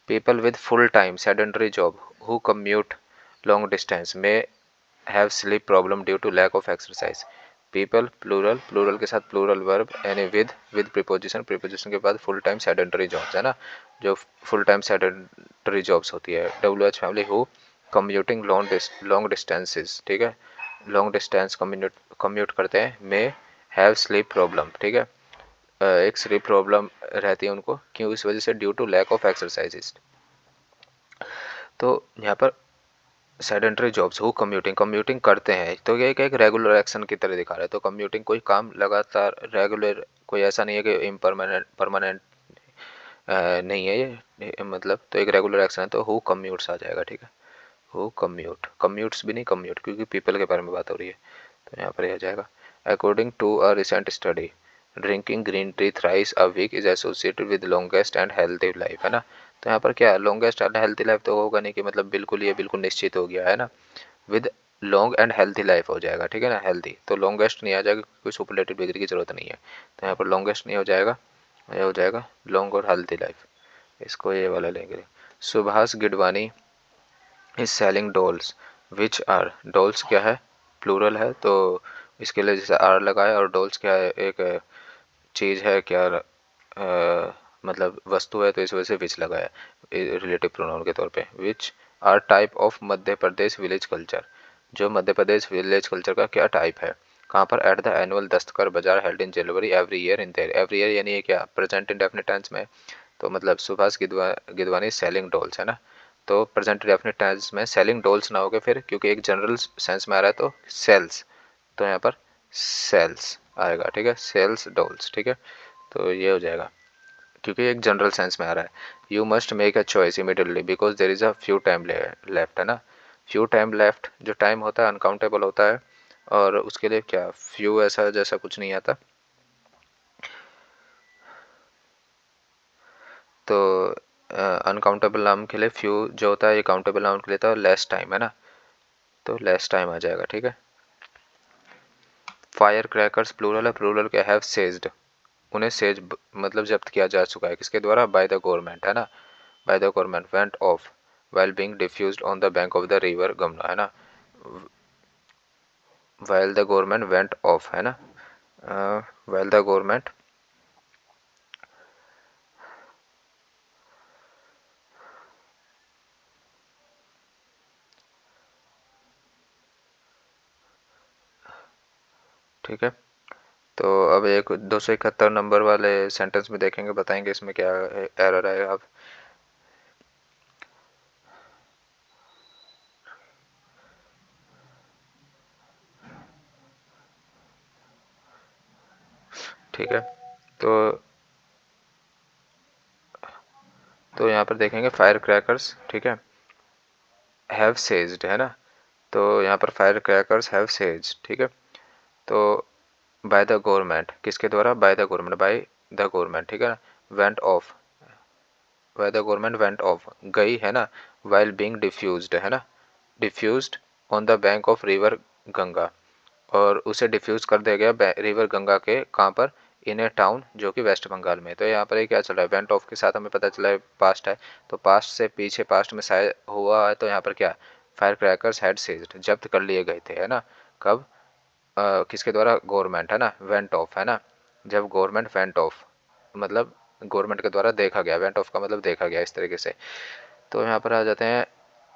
People with full time sedentary job who commute long distance में have sleep problem due to lack of exercise. People plural, plural के साथ प्लूरल वर्ब यानी विद प्रीपोजिशन, प्रीपोजिशन के बाद फुल टाइम सेडेंटरी जॉब्स है ना, जो फुल टाइम सेडेंटरी जॉब्स होती है। W H family who commuting long distances. ठीक है, लॉन्ग डिस्टेंस कम्यूट करते हैं। May have sleep problem. ठीक है, एक स्लीप प्रॉब्लम रहती है उनको, क्यों? इस वजह से due to lack of exercises. तो यहाँ पर sedentary jobs who commuting, commuting करते हैं, तो ये एक रेगुलर एक्शन की तरह दिखा रहा है। तो कम्यूटिंग कोई काम लगातार रेगुलर, कोई ऐसा नहीं है कि इम्परमानेंट परमानेंट नहीं है ये मतलब, तो एक रेगुलर एक्शन है, तो हु कम्यूट्स आ जाएगा। ठीक है, हु कम्यूट, कम्यूट्स भी नहीं कम्यूट, क्योंकि पीपल के बारे में बात हो रही है, तो यहाँ पर यह आ जाएगा। According to a recent study drinking green tea thrice a week is associated with longest and healthy life, है ना। तो यहाँ पर क्या लॉन्गेस्ट एंड हेल्थी लाइफ तो होगा नहीं कि मतलब बिल्कुल ये बिल्कुल निश्चित हो गया है ना, with long and healthy life हो जाएगा। ठीक है ना, हेल्थी तो लॉन्गेस्ट नहीं आ जाएगा, कोई सुपरलेटिव डिग्री की जरूरत नहीं है, तो यहाँ पर लॉन्गेस्ट नहीं हो जाएगा, ये हो जाएगा लॉन्ग और हेल्थी लाइफ, इसको ये वाला लेंगे। Subhash Gidwani is selling dolls which are, dolls क्या है? प्लूरल है, तो इसके लिए जैसे आर लगाया, और डॉल्स क्या है? एक चीज़ है क्या? मतलब वस्तु है, तो इस वजह से विच लगाया रिलेटिव प्रोनाउन के तौर पे। Which are type of Madhya Pradesh village culture, जो मध्य प्रदेश विलेज कल्चर का क्या टाइप है? कहाँ पर? एट द एनुअल दस्तकर बाजार held in January every year in their, every year यानी ये क्या प्रेजेंट इंडेफिनिट टेंस में, तो मतलब सुभाष गिदवानी सेलिंग डॉल्स है ना, तो प्रेजेंट इंडेफिनिट टेंस में सेलिंग डॉल्स ना होगे फिर, क्योंकि एक जनरल सेंस में आ रहा है, तो सेल्स, तो यहाँ पर सेल्स आएगा। ठीक है, सेल्स डॉल्स। ठीक है, तो ये हो जाएगा, क्योंकि एक जनरल सेंस में आ रहा है। You must make a choice immediately because there is a few time left, है ना। फ्यू टाइम लेफ्ट, जो टाइम होता है अनकाउंटेबल होता है, और उसके लिए क्या फ्यू ऐसा जैसा कुछ नहीं आता, तो अनकाउंटेबल नाम के लिए फ्यू जो होता है, ये काउंटेबल नाम के लिए तो लेस टाइम, है ना, तो लेस टाइम आ जाएगा। ठीक है, फायर क्रैकर्स प्लूरल है, प्लूरल क्या? हैव सेज्ड, उन्हें सेज मतलब जब्त किया जा चुका है, किसके द्वारा? बाय द गवर्नमेंट, है ना, by the government. Went of while being diffused on the bank of the river गमला, है ना, while the government went off, है ना, while the government, ठीक है। तो अब एक 271 नंबर वाले सेंटेंस में देखेंगे, बताएंगे इसमें क्या एरर आएगा। अब ठीक है, तो यहाँ पर देखेंगे फायर क्रैकर्स, ठीक है, हैव सेज्ड, है ना, तो यहाँ पर फायर क्रैकर्स हैव सेज्ड। ठीक है, तो बाय द गवर्नमेंट, किसके द्वारा? By the government, by the government. ठीक है ना, went of, by the government went of गई, है ना, वाइल बीइंग डिफ्यूज्ड, है ना, diffused on the bank of river Ganga, और उसे डिफ्यूज कर दिया गया रिवर गंगा के कहाँ पर? इन ए टाउन, जो कि वेस्ट बंगाल में। तो यहाँ पर ये क्या चल रहा है? वेंट ऑफ के साथ हमें पता चला है पास्ट है, तो पास्ट से पीछे पास्ट में शायद हुआ है, तो यहाँ पर क्या? फायर क्रैकर्स हैड सीज्ड, जब्त कर लिए गए थे, है ना, कब? किसके द्वारा? गवर्नमेंट, है ना, वेंट ऑफ, है ना, जब गवर्नमेंट वेंट ऑफ, मतलब गवर्नमेंट के द्वारा देखा गया, वेंट ऑफ का मतलब देखा गया, इस तरीके से। तो यहाँ पर आ जाते हैं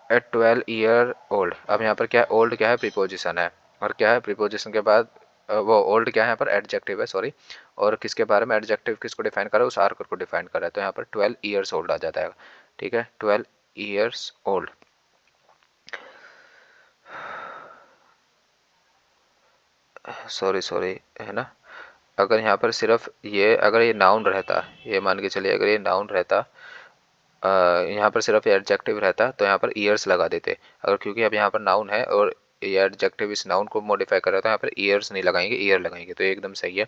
एट 12 ईयर ओल्ड। अब यहाँ पर क्या है? ओल्ड क्या है? प्रीपोजिशन है, और क्या है? प्रीपोजिशन के बाद वो ओल्ड क्या है? यहाँ पर एडजेक्टिव है, सॉरी, और किसके बारे में? एडजेक्टिव किसको डिफाइन कर रहा है? उस आर्कर को डिफाइन कर रहा है, तो यहाँ पर 12 ईयर्स ओल्ड आ जाता है। ठीक है, 12 ईयर्स ओल्ड, सॉरी सॉरी, है ना। अगर यहाँ पर सिर्फ ये, अगर ये नाउन रहता, ये मान के चलिए अगर ये नाउन रहता, यहाँ पर सिर्फ एडजेक्टिव रहता, तो यहाँ पर ईयर्स लगा देते, अगर क्योंकि अब यहाँ पर नाउन है और ये एडजेक्टिव इस नाउन को मॉडिफाई कर रहा था, यहाँ पर ईयर्स नहीं लगाएंगे, ईयर लगाएंगे, तो एकदम सही है।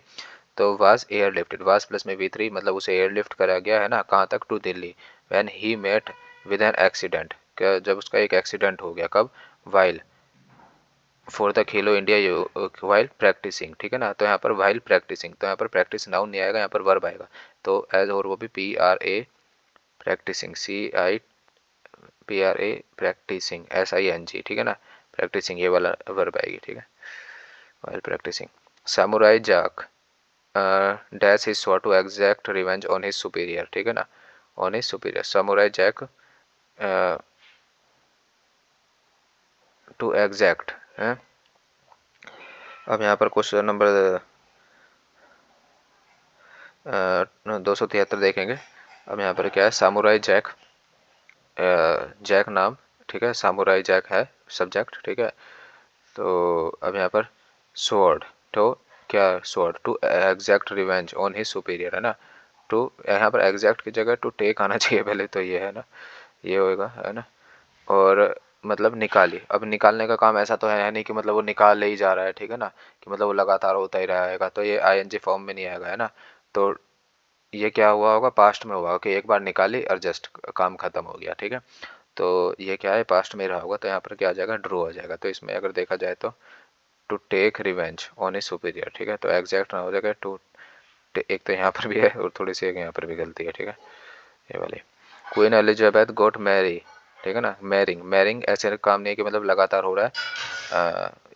तो वाज एयरलिफ्टेड, वाज प्लस में V3 मतलब उसे एयरलिफ्ट करा गया है ना, कहाँ तक, to Delhi. When he met with an accident, क्या जब उसका एक एक्सीडेंट हो गया, कब, while for the Khelo India while practising, ठीक है ना। तो यहाँ पर वाइल प्रैक्टिसिंग, तो यहाँ पर प्रैक्टिस नाउन नहीं आएगा, यहाँ पर वर्ब आएगा। तो एज, और वो भी PRA practising, CI PRA practising SING, ठीक है ना, प्रैक्टिसिंग ये वाला वर्ब आएगी, ठीक है, while practising. Samurai Jack dash his sword to exact revenge on his superior, ठीक है ना, on his superior. Samurai Jack to exact है। अब यहाँ पर क्वेश्चन नंबर 273 देखेंगे। अब यहाँ पर क्या है, सामुराई जैक, जैक नाम, ठीक है, सामुराई जैक है सब्जेक्ट, ठीक है। तो अब यहाँ पर स्वॉर्ड, तो क्या, sword to exact revenge on his superior, है ना। टू, यहाँ पर एग्जैक्ट की जगह टू टेक आना चाहिए पहले, तो ये है ना, ये होएगा, है ना। और मतलब निकाली, अब निकालने का काम ऐसा तो है नहीं कि मतलब वो निकाल ही जा रहा है, ठीक है ना, कि मतलब वो लगातार होता ही रहेगा, तो ये ING फॉर्म में नहीं आएगा, है ना। तो ये क्या हुआ होगा, पास्ट में हुआ कि एक बार निकाली और जस्ट काम खत्म हो गया, ठीक है। तो ये क्या है, पास्ट में रहा होगा, तो यहाँ पर क्या आ जाएगा, ड्रू आ जाएगा। तो इसमें अगर देखा जाए तो to take revenge on a superior, ठीक है, तो एग्जैक्ट ना हो जाएगा टू, एक तो यहाँ पर भी है और थोड़ी सी एक यहाँ पर भी गलती है, ठीक है, ये वाली। क्वीन एलिजाबेथ गोट मैरी, ठीक है ना, मैरिंग, मैरिंग ऐसे काम नहीं है कि मतलब लगातार हो रहा है,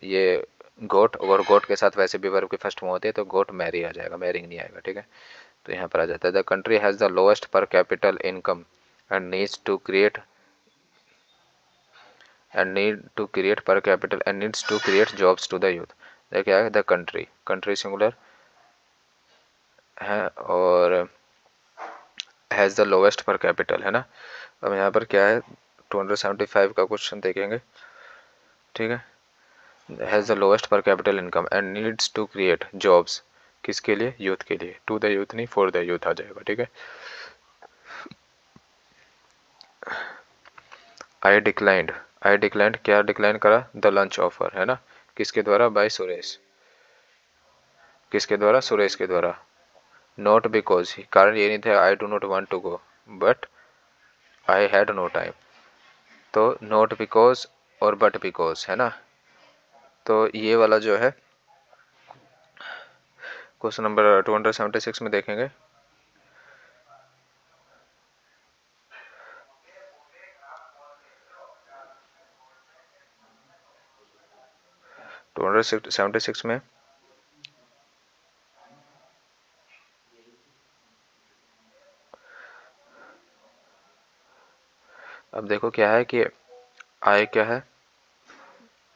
ये गोट, और गोट के साथ वैसे भी वर्ब की फर्स्ट फॉर्म होती है, तो गोट मैरी आ जाएगा, मैरिंग नहीं आएगा, ठीक है। तो यहाँ पर आ जाता है, the country has the lowest per capital income and needs to create per capital and needs to create jobs to the youth। ये क्या है, द कंट्री, कंट्री सिंगुलर है, और has the lowest per capital, है ना। अब यहाँ पर क्या है, 275 का क्वेश्चन देखेंगे, ठीक है। Has the lowest per capital income and needs to create jobs, किसके लिए, यूथ के लिए, टू द यूथ नहीं, फॉर द यूथ आ जाएगा, ठीक है। आई डिक्लाइंड क्या डिक्लाइन करा, द लंच ऑफर, है ना, किसके द्वारा, बाय सुरेश, किसके द्वारा, सुरेश के द्वारा। नॉट बिकॉज, कारण ये नहीं था I do not want to go, but I had no time. तो नॉट बिकॉज और बट बिकॉज, है ना। तो ये वाला जो है क्वेश्चन नंबर 276 में देखेंगे। टू 276 में अब देखो क्या है कि आई क्या है,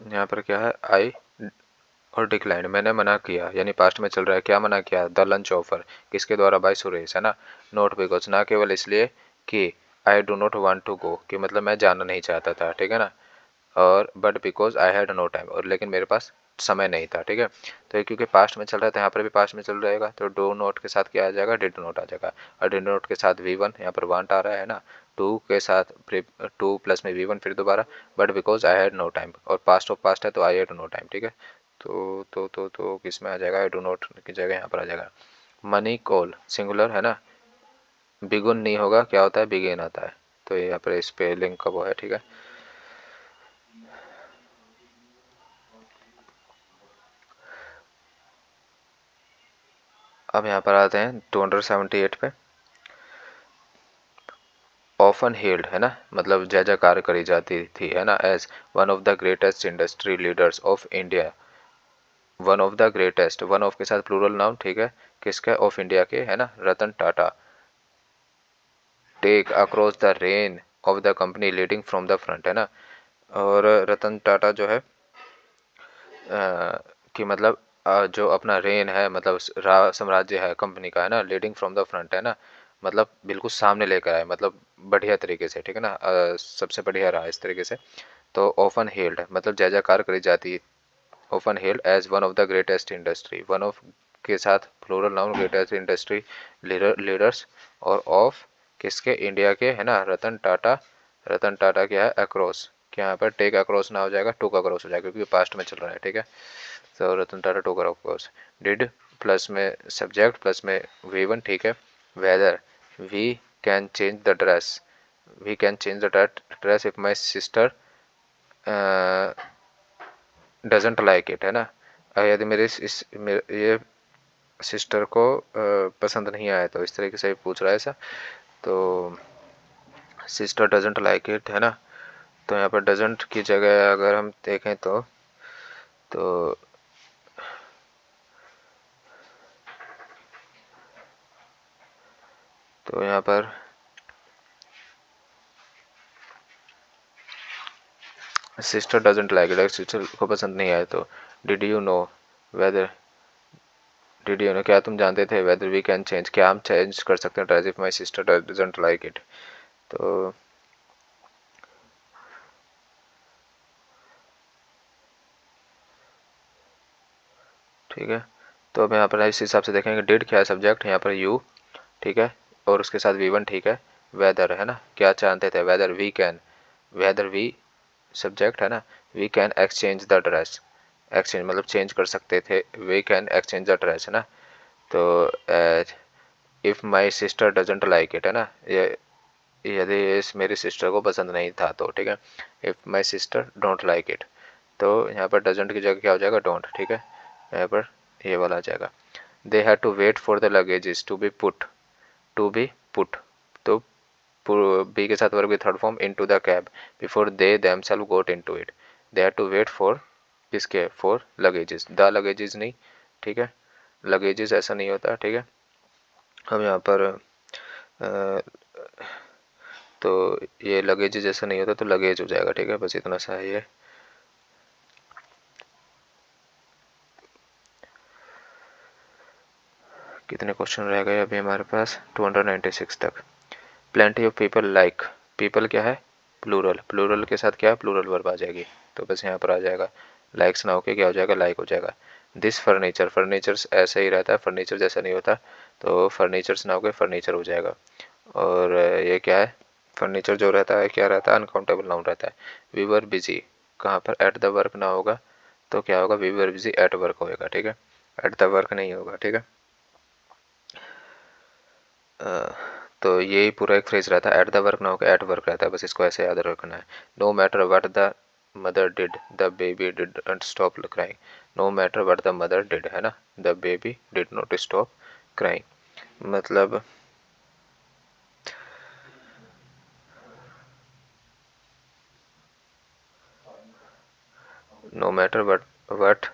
यहाँ पर क्या है, आई और डिक्लाइन, मैंने मना किया, यानी पास्ट में चल रहा है, क्या मना किया, द लंच ऑफर, किसके द्वारा, बाय सुरेश, है ना। नॉट बिकॉज, ना केवल इसलिए कि I do not want to go, कि मतलब मैं जाना नहीं चाहता था, ठीक है ना, और but because I had no time, और लेकिन मेरे पास समय नहीं था, ठीक है। तो ये क्योंकि पास्ट में चल रहा है, तो यहाँ पर भी पास्ट में चल रहेगा, तो डू नोट के साथ क्या आ जाएगा, डिड नोट आ जाएगा, और डिड नोट के साथ V1, यहाँ पर वांट आ रहा है ना, टू के साथ टू प्लस में V1 फिर दोबारा, but because I had no time, और पास्ट ऑफ पास्ट है तो आई हैड नो टाइम, ठीक है। तो किस में आ जाएगा, आई डू नॉट की जगह यहाँ पर आ जाएगा। मनी कॉल सिंगुलर, है ना, बिगुन नहीं होगा, क्या होता है, बिगेन आता है, तो ये यहाँ पर स्पेलिंग का वो है, ठीक है। अब यहाँ पर आते हैं 278 पे। ऑफन हेल्ड, है ना, मतलब जय जयकार करी जाती थी, है ना, as one of the greatest industry leaders of India, one of the greatest, one of के साथ प्लूरल नाउन, ठीक है, किसके, ऑफ इंडिया के, है ना, Ratan Tata. Take across the reign of the company leading from the front, है ना। और रतन टाटा जो है कि मतलब जो अपना रेन है, मतलब साम्राज्य है कंपनी का, है ना, लीडिंग फ्रॉम द फ्रंट, है ना, मतलब बिल्कुल सामने लेकर आए, मतलब बढ़िया तरीके से, ठीक है ना, सबसे बढ़िया रहा इस तरीके से। तो ऑफन हेल्ड मतलब जय जयकार करी जाती है, often held as one of the greatest industry, one of के साथ plural noun, greatest industry leaders, और ऑफ किसके, इंडिया के, है ना, रतन टाटा, रतन टाटा क्या है, अक्रॉस, कि यहाँ पर टेक अक्रॉस ना हो जाएगा, टुक अक्रॉस हो जाएगा, क्योंकि पास्ट में चल रहा है, ठीक है। तो Ratan Tata took across, did plus में सब्जेक्ट प्लस में V1, ठीक है। Whether we can change the dress, we can change the dress if my sister doesn't like it, है ना। यदि ये सिस्टर को पसंद नहीं आया, तो इस तरीके से पूछ रहा है ऐसा। तो सिस्टर डजेंट लाइक इट, है ना। तो यहाँ पर डजेंट की जगह अगर हम देखें तो यहाँ पर sister doesn't like it, sister को पसंद नहीं आया तो did you know whether, did you know क्या तुम जानते थे, वेदर वी कैन चेंज क्या हम चेंज कर सकते हैं dress if my sister doesn't like it. तो ठीक है, तो अब यहाँ पर इस हिसाब से देखेंगे, डिड क्या है सब्जेक्ट, यहाँ पर यू, ठीक है, और उसके साथ V1, ठीक है। वेदर, है ना, क्या जानते थे, whether we can, whether we subject, है ना, we can exchange the dress, exchange मतलब चेंज कर सकते थे, we can exchange the dress, है ना। तो if my sister doesn't like it, है ना, यदि इस मेरी सिस्टर को पसंद नहीं था तो, ठीक है। If my sister don't like it, तो यहाँ पर डजेंट की जगह क्या हो जाएगा, डोंट, ठीक है। यहाँ पर ये वाला आ जाएगा। They had to wait for the luggages to be put, to be put, तो बी के साथ वर्ब की third form into the cab before they themselves got into it. They had to wait for किसके, for luggages, the luggages नहीं, ठीक है, luggages ऐसा नहीं होता, ठीक है। हम यहाँ पर तो ये लगेज जैसा नहीं होता तो लगेज हो जाएगा, ठीक है, बस इतना सा है ये। कितने क्वेश्चन रह गए अभी हमारे पास, 296 तक। Plenty of people like, people क्या है, प्लूरल, प्लूरल के साथ क्या है, प्लूरल वर्ब आ जाएगी, तो बस यहाँ पर आ जाएगा, लाइक्स ना होके क्या हो जाएगा, लाइक हो जाएगा। दिस फर्नीचर, फर्नीचर्स ऐसे ही रहता है, फर्नीचर जैसा नहीं होता, तो फर्नीचर्स ना होके फर्नीचर हो जाएगा। और ये क्या है, फर्नीचर जो रहता है क्या रहता है, अनकाउंटेबल नाउन रहता है। वी वर बिजी, कहाँ पर एट द वर्क ना होगा तो क्या होगा, we were busy at work होएगा, ठीक है, एट द वर्क नहीं होगा, ठीक है। तो यही पूरा एक फ्रेज रहता है, एट द वर्क ना होकर एट वर्क रहता है, बस इसको ऐसे याद रखना है। No matter what the mother did the baby did not stop crying, no matter what the mother did, है ना, the baby did not stop crying, मतलब नो मैटर वट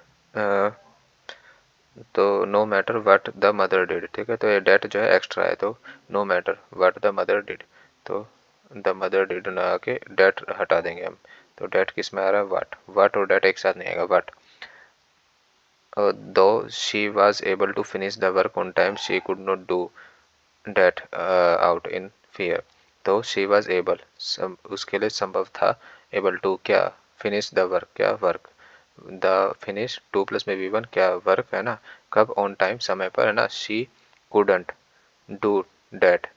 तो no matter what the mother did, ठीक है, तो ये date जो है एक्स्ट्रा है, तो no matter what the mother did, तो द मदर डिड ना आके डेट हटा देंगे हम, तो डेट किस में आ रहा है, वट, वट और डेट एक साथ नहीं आएगा, what. Though she was able to finish the work on time she could not do that out in fear, तो शी वॉज एबल, उसके लिए संभव था, एबल टू क्या, फिनिश द वर्क, क्या work, the finish to plus में V1 क्या work, है ना, कब, ऑन टाइम समय पर, है ना, शी कुडंट डू डेट,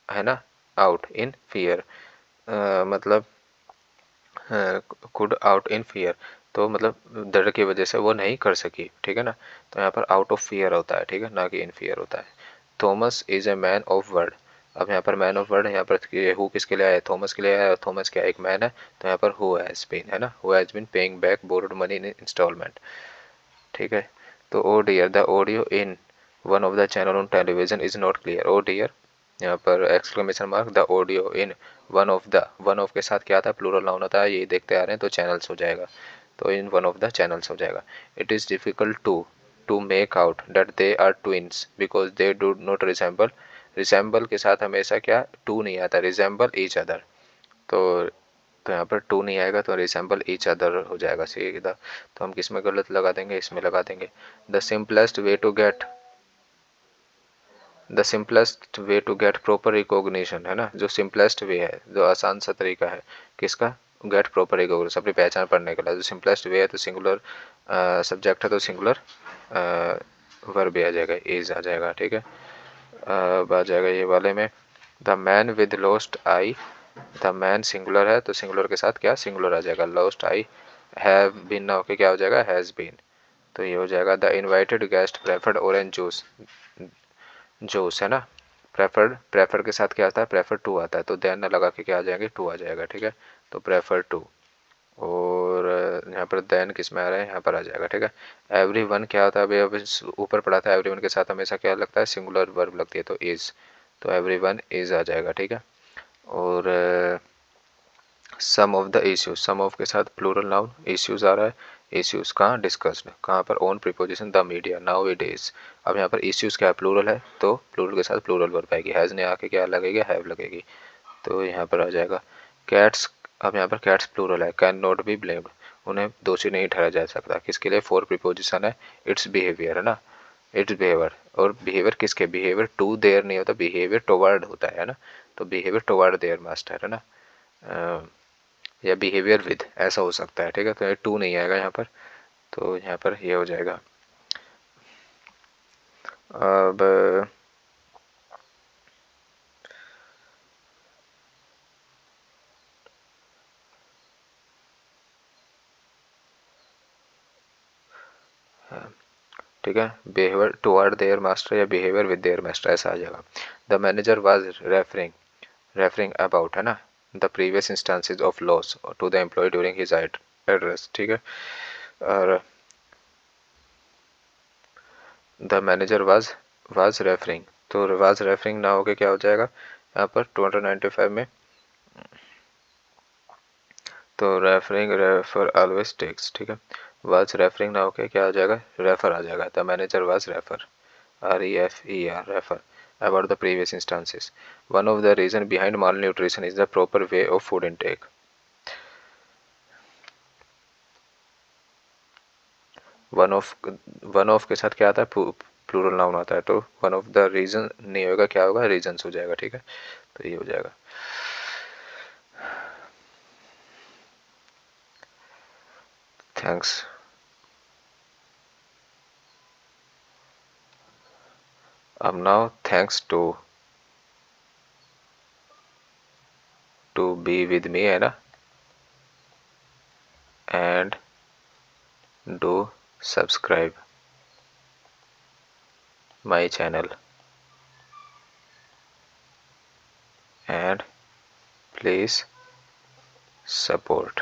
है ना, आउट इन फियर, मतलब कुड आउट इन फियर, तो मतलब डर की वजह से वो नहीं कर सकी, ठीक है ना, तो यहाँ पर आउट ऑफ फियर होता है, ठीक है, ना कि इन फियर होता है। Thomas is a man of word, अब यहाँ पर मैन ऑफ वर्ड है, यहाँ पर हु किसके लिए आया, थॉमस के लिए आया, और थॉमस क्या एक मैन है, तो यहाँ पर हु हैज बीन, है ना, who has been paying back borrowed money in instalment, ठीक है। तो oh dear the audio in one of the channel on television is not clear, oh dear, यहाँ पर exclamation mark, the audio in one of the, one of के साथ क्या आता है, प्लूरल नाउन होता है, ये देखते आ रहे हैं तो चैनल्स हो जाएगा, तो in one of the channels हो जाएगा। It is difficult to make out that they are twins because they do not resemble, resemble के साथ हमेशा क्या, टू नहीं आता, रिसेंबल ईच अदर, तो यहाँ पर टू नहीं आएगा तो रिसेंबल ईच अदर हो जाएगा सीधा, तो हम किस में गलत लगा देंगे, इसमें लगा देंगे। The simplest way to get, the simplest way to get proper recognition, है ना, जो सिंपलेस्ट वे है, जो आसान सा तरीका है किसका, गेट प्रॉपर रिकॉग्निशन, अपनी पहचान पढ़ने के लिए, जो सिंपलेस्ट वे है तो सिंगुलर सब्जेक्ट है तो सिंगुलर वर्ब भी आ जाएगा, इज आ जाएगा, ठीक है। अब आ जाएगा ये वाले में, the man with lost I the man singular है तो सिंगुलर के साथ क्या सिंगुलर आ जाएगा, लॉस्ट आई हैव बीन ना होके क्या हो जाएगा हैज़ बीन, तो ये हो जाएगा the invited guest preferred orange juice, juice है ना, प्रेफर्ड के साथ क्या आता है प्रेफर टू आता है, तो देन ना लगा के क्या आ जाएंगे टू आ जाएगा, ठीक है, तो प्रेफर टू। और यहाँ पर देन किस में आ रहा है, यहाँ पर आ जाएगा, ठीक है। एवरी वन क्या होता है अभी अभी ऊपर पढ़ा था, एवरी वन के साथ हमेशा क्या लगता है सिंगुलर वर्ब लगती है, तो इज़, तो एवरी वन इज़ आ जाएगा, ठीक है। और some of the issues, some of के साथ प्लूरल नाउन इश्यूज आ रहा है, इश्यूज कहाँ डिस्कस्ड, कहाँ पर on preposition the media now it is. अब यहाँ पर इश्यूज क्या है प्लूरल है, तो प्लूरल के साथ प्लूरल वर्ब आएगी, हैज़ ने आके क्या लगेगी हैव लगेगी, तो यहाँ पर आ जाएगा कैट्स। अब यहाँ पर कैट्स प्लूरल है, कैन नॉट बी ब्लेम्ड, उन्हें दोषी नहीं ठहराया जा सकता, किसके लिए फोर प्रीपोजिशन है, इट्स बिहेवियर है ना, इट्स बिहेवियर, और बिहेवियर किसके, बिहेवियर टू देयर नहीं होता, बिहेवियर टुवर्ड होता है ना, तो बिहेवियर टुवर्ड देयर मास्टर है ना, या बिहेवियर विद ऐसा हो सकता है, ठीक है, तो ये टू नहीं आएगा यहाँ पर, तो यहाँ पर ये हो जाएगा। अब ठीक है, बिहेवियर टुवर्ड देयर मास्टर या बिहेवियर विद देयर मास्टर ऐसा आ जाएगा। The manager was referring about है ना the previous instances of loss to the employ during his address, ठीक है। और द मैनेजर वाज रेफरिंग, तो वाज रेफरिंग ना होके क्या हो जाएगा यहाँ पर 295 में, तो रेफरिंग रेफर ऑलवेज टेक्स, ठीक है, वाज रेफरिंग ना होके क्या आ जाएगा रेफर आ जाएगा, the manager was refer, REFER refer about the previous instances. One of the reason behind malnutrition is the proper way of food intake. One of के साथ क्या आता है प्लूरल नाउन आता है, तो वन ऑफ द रीजन नहीं होगा क्या होगा रीजंस हो जाएगा, ठीक है, तो ये हो जाएगा। थैंक्स। अब now thanks to be with me है ना, and do subscribe my channel and please support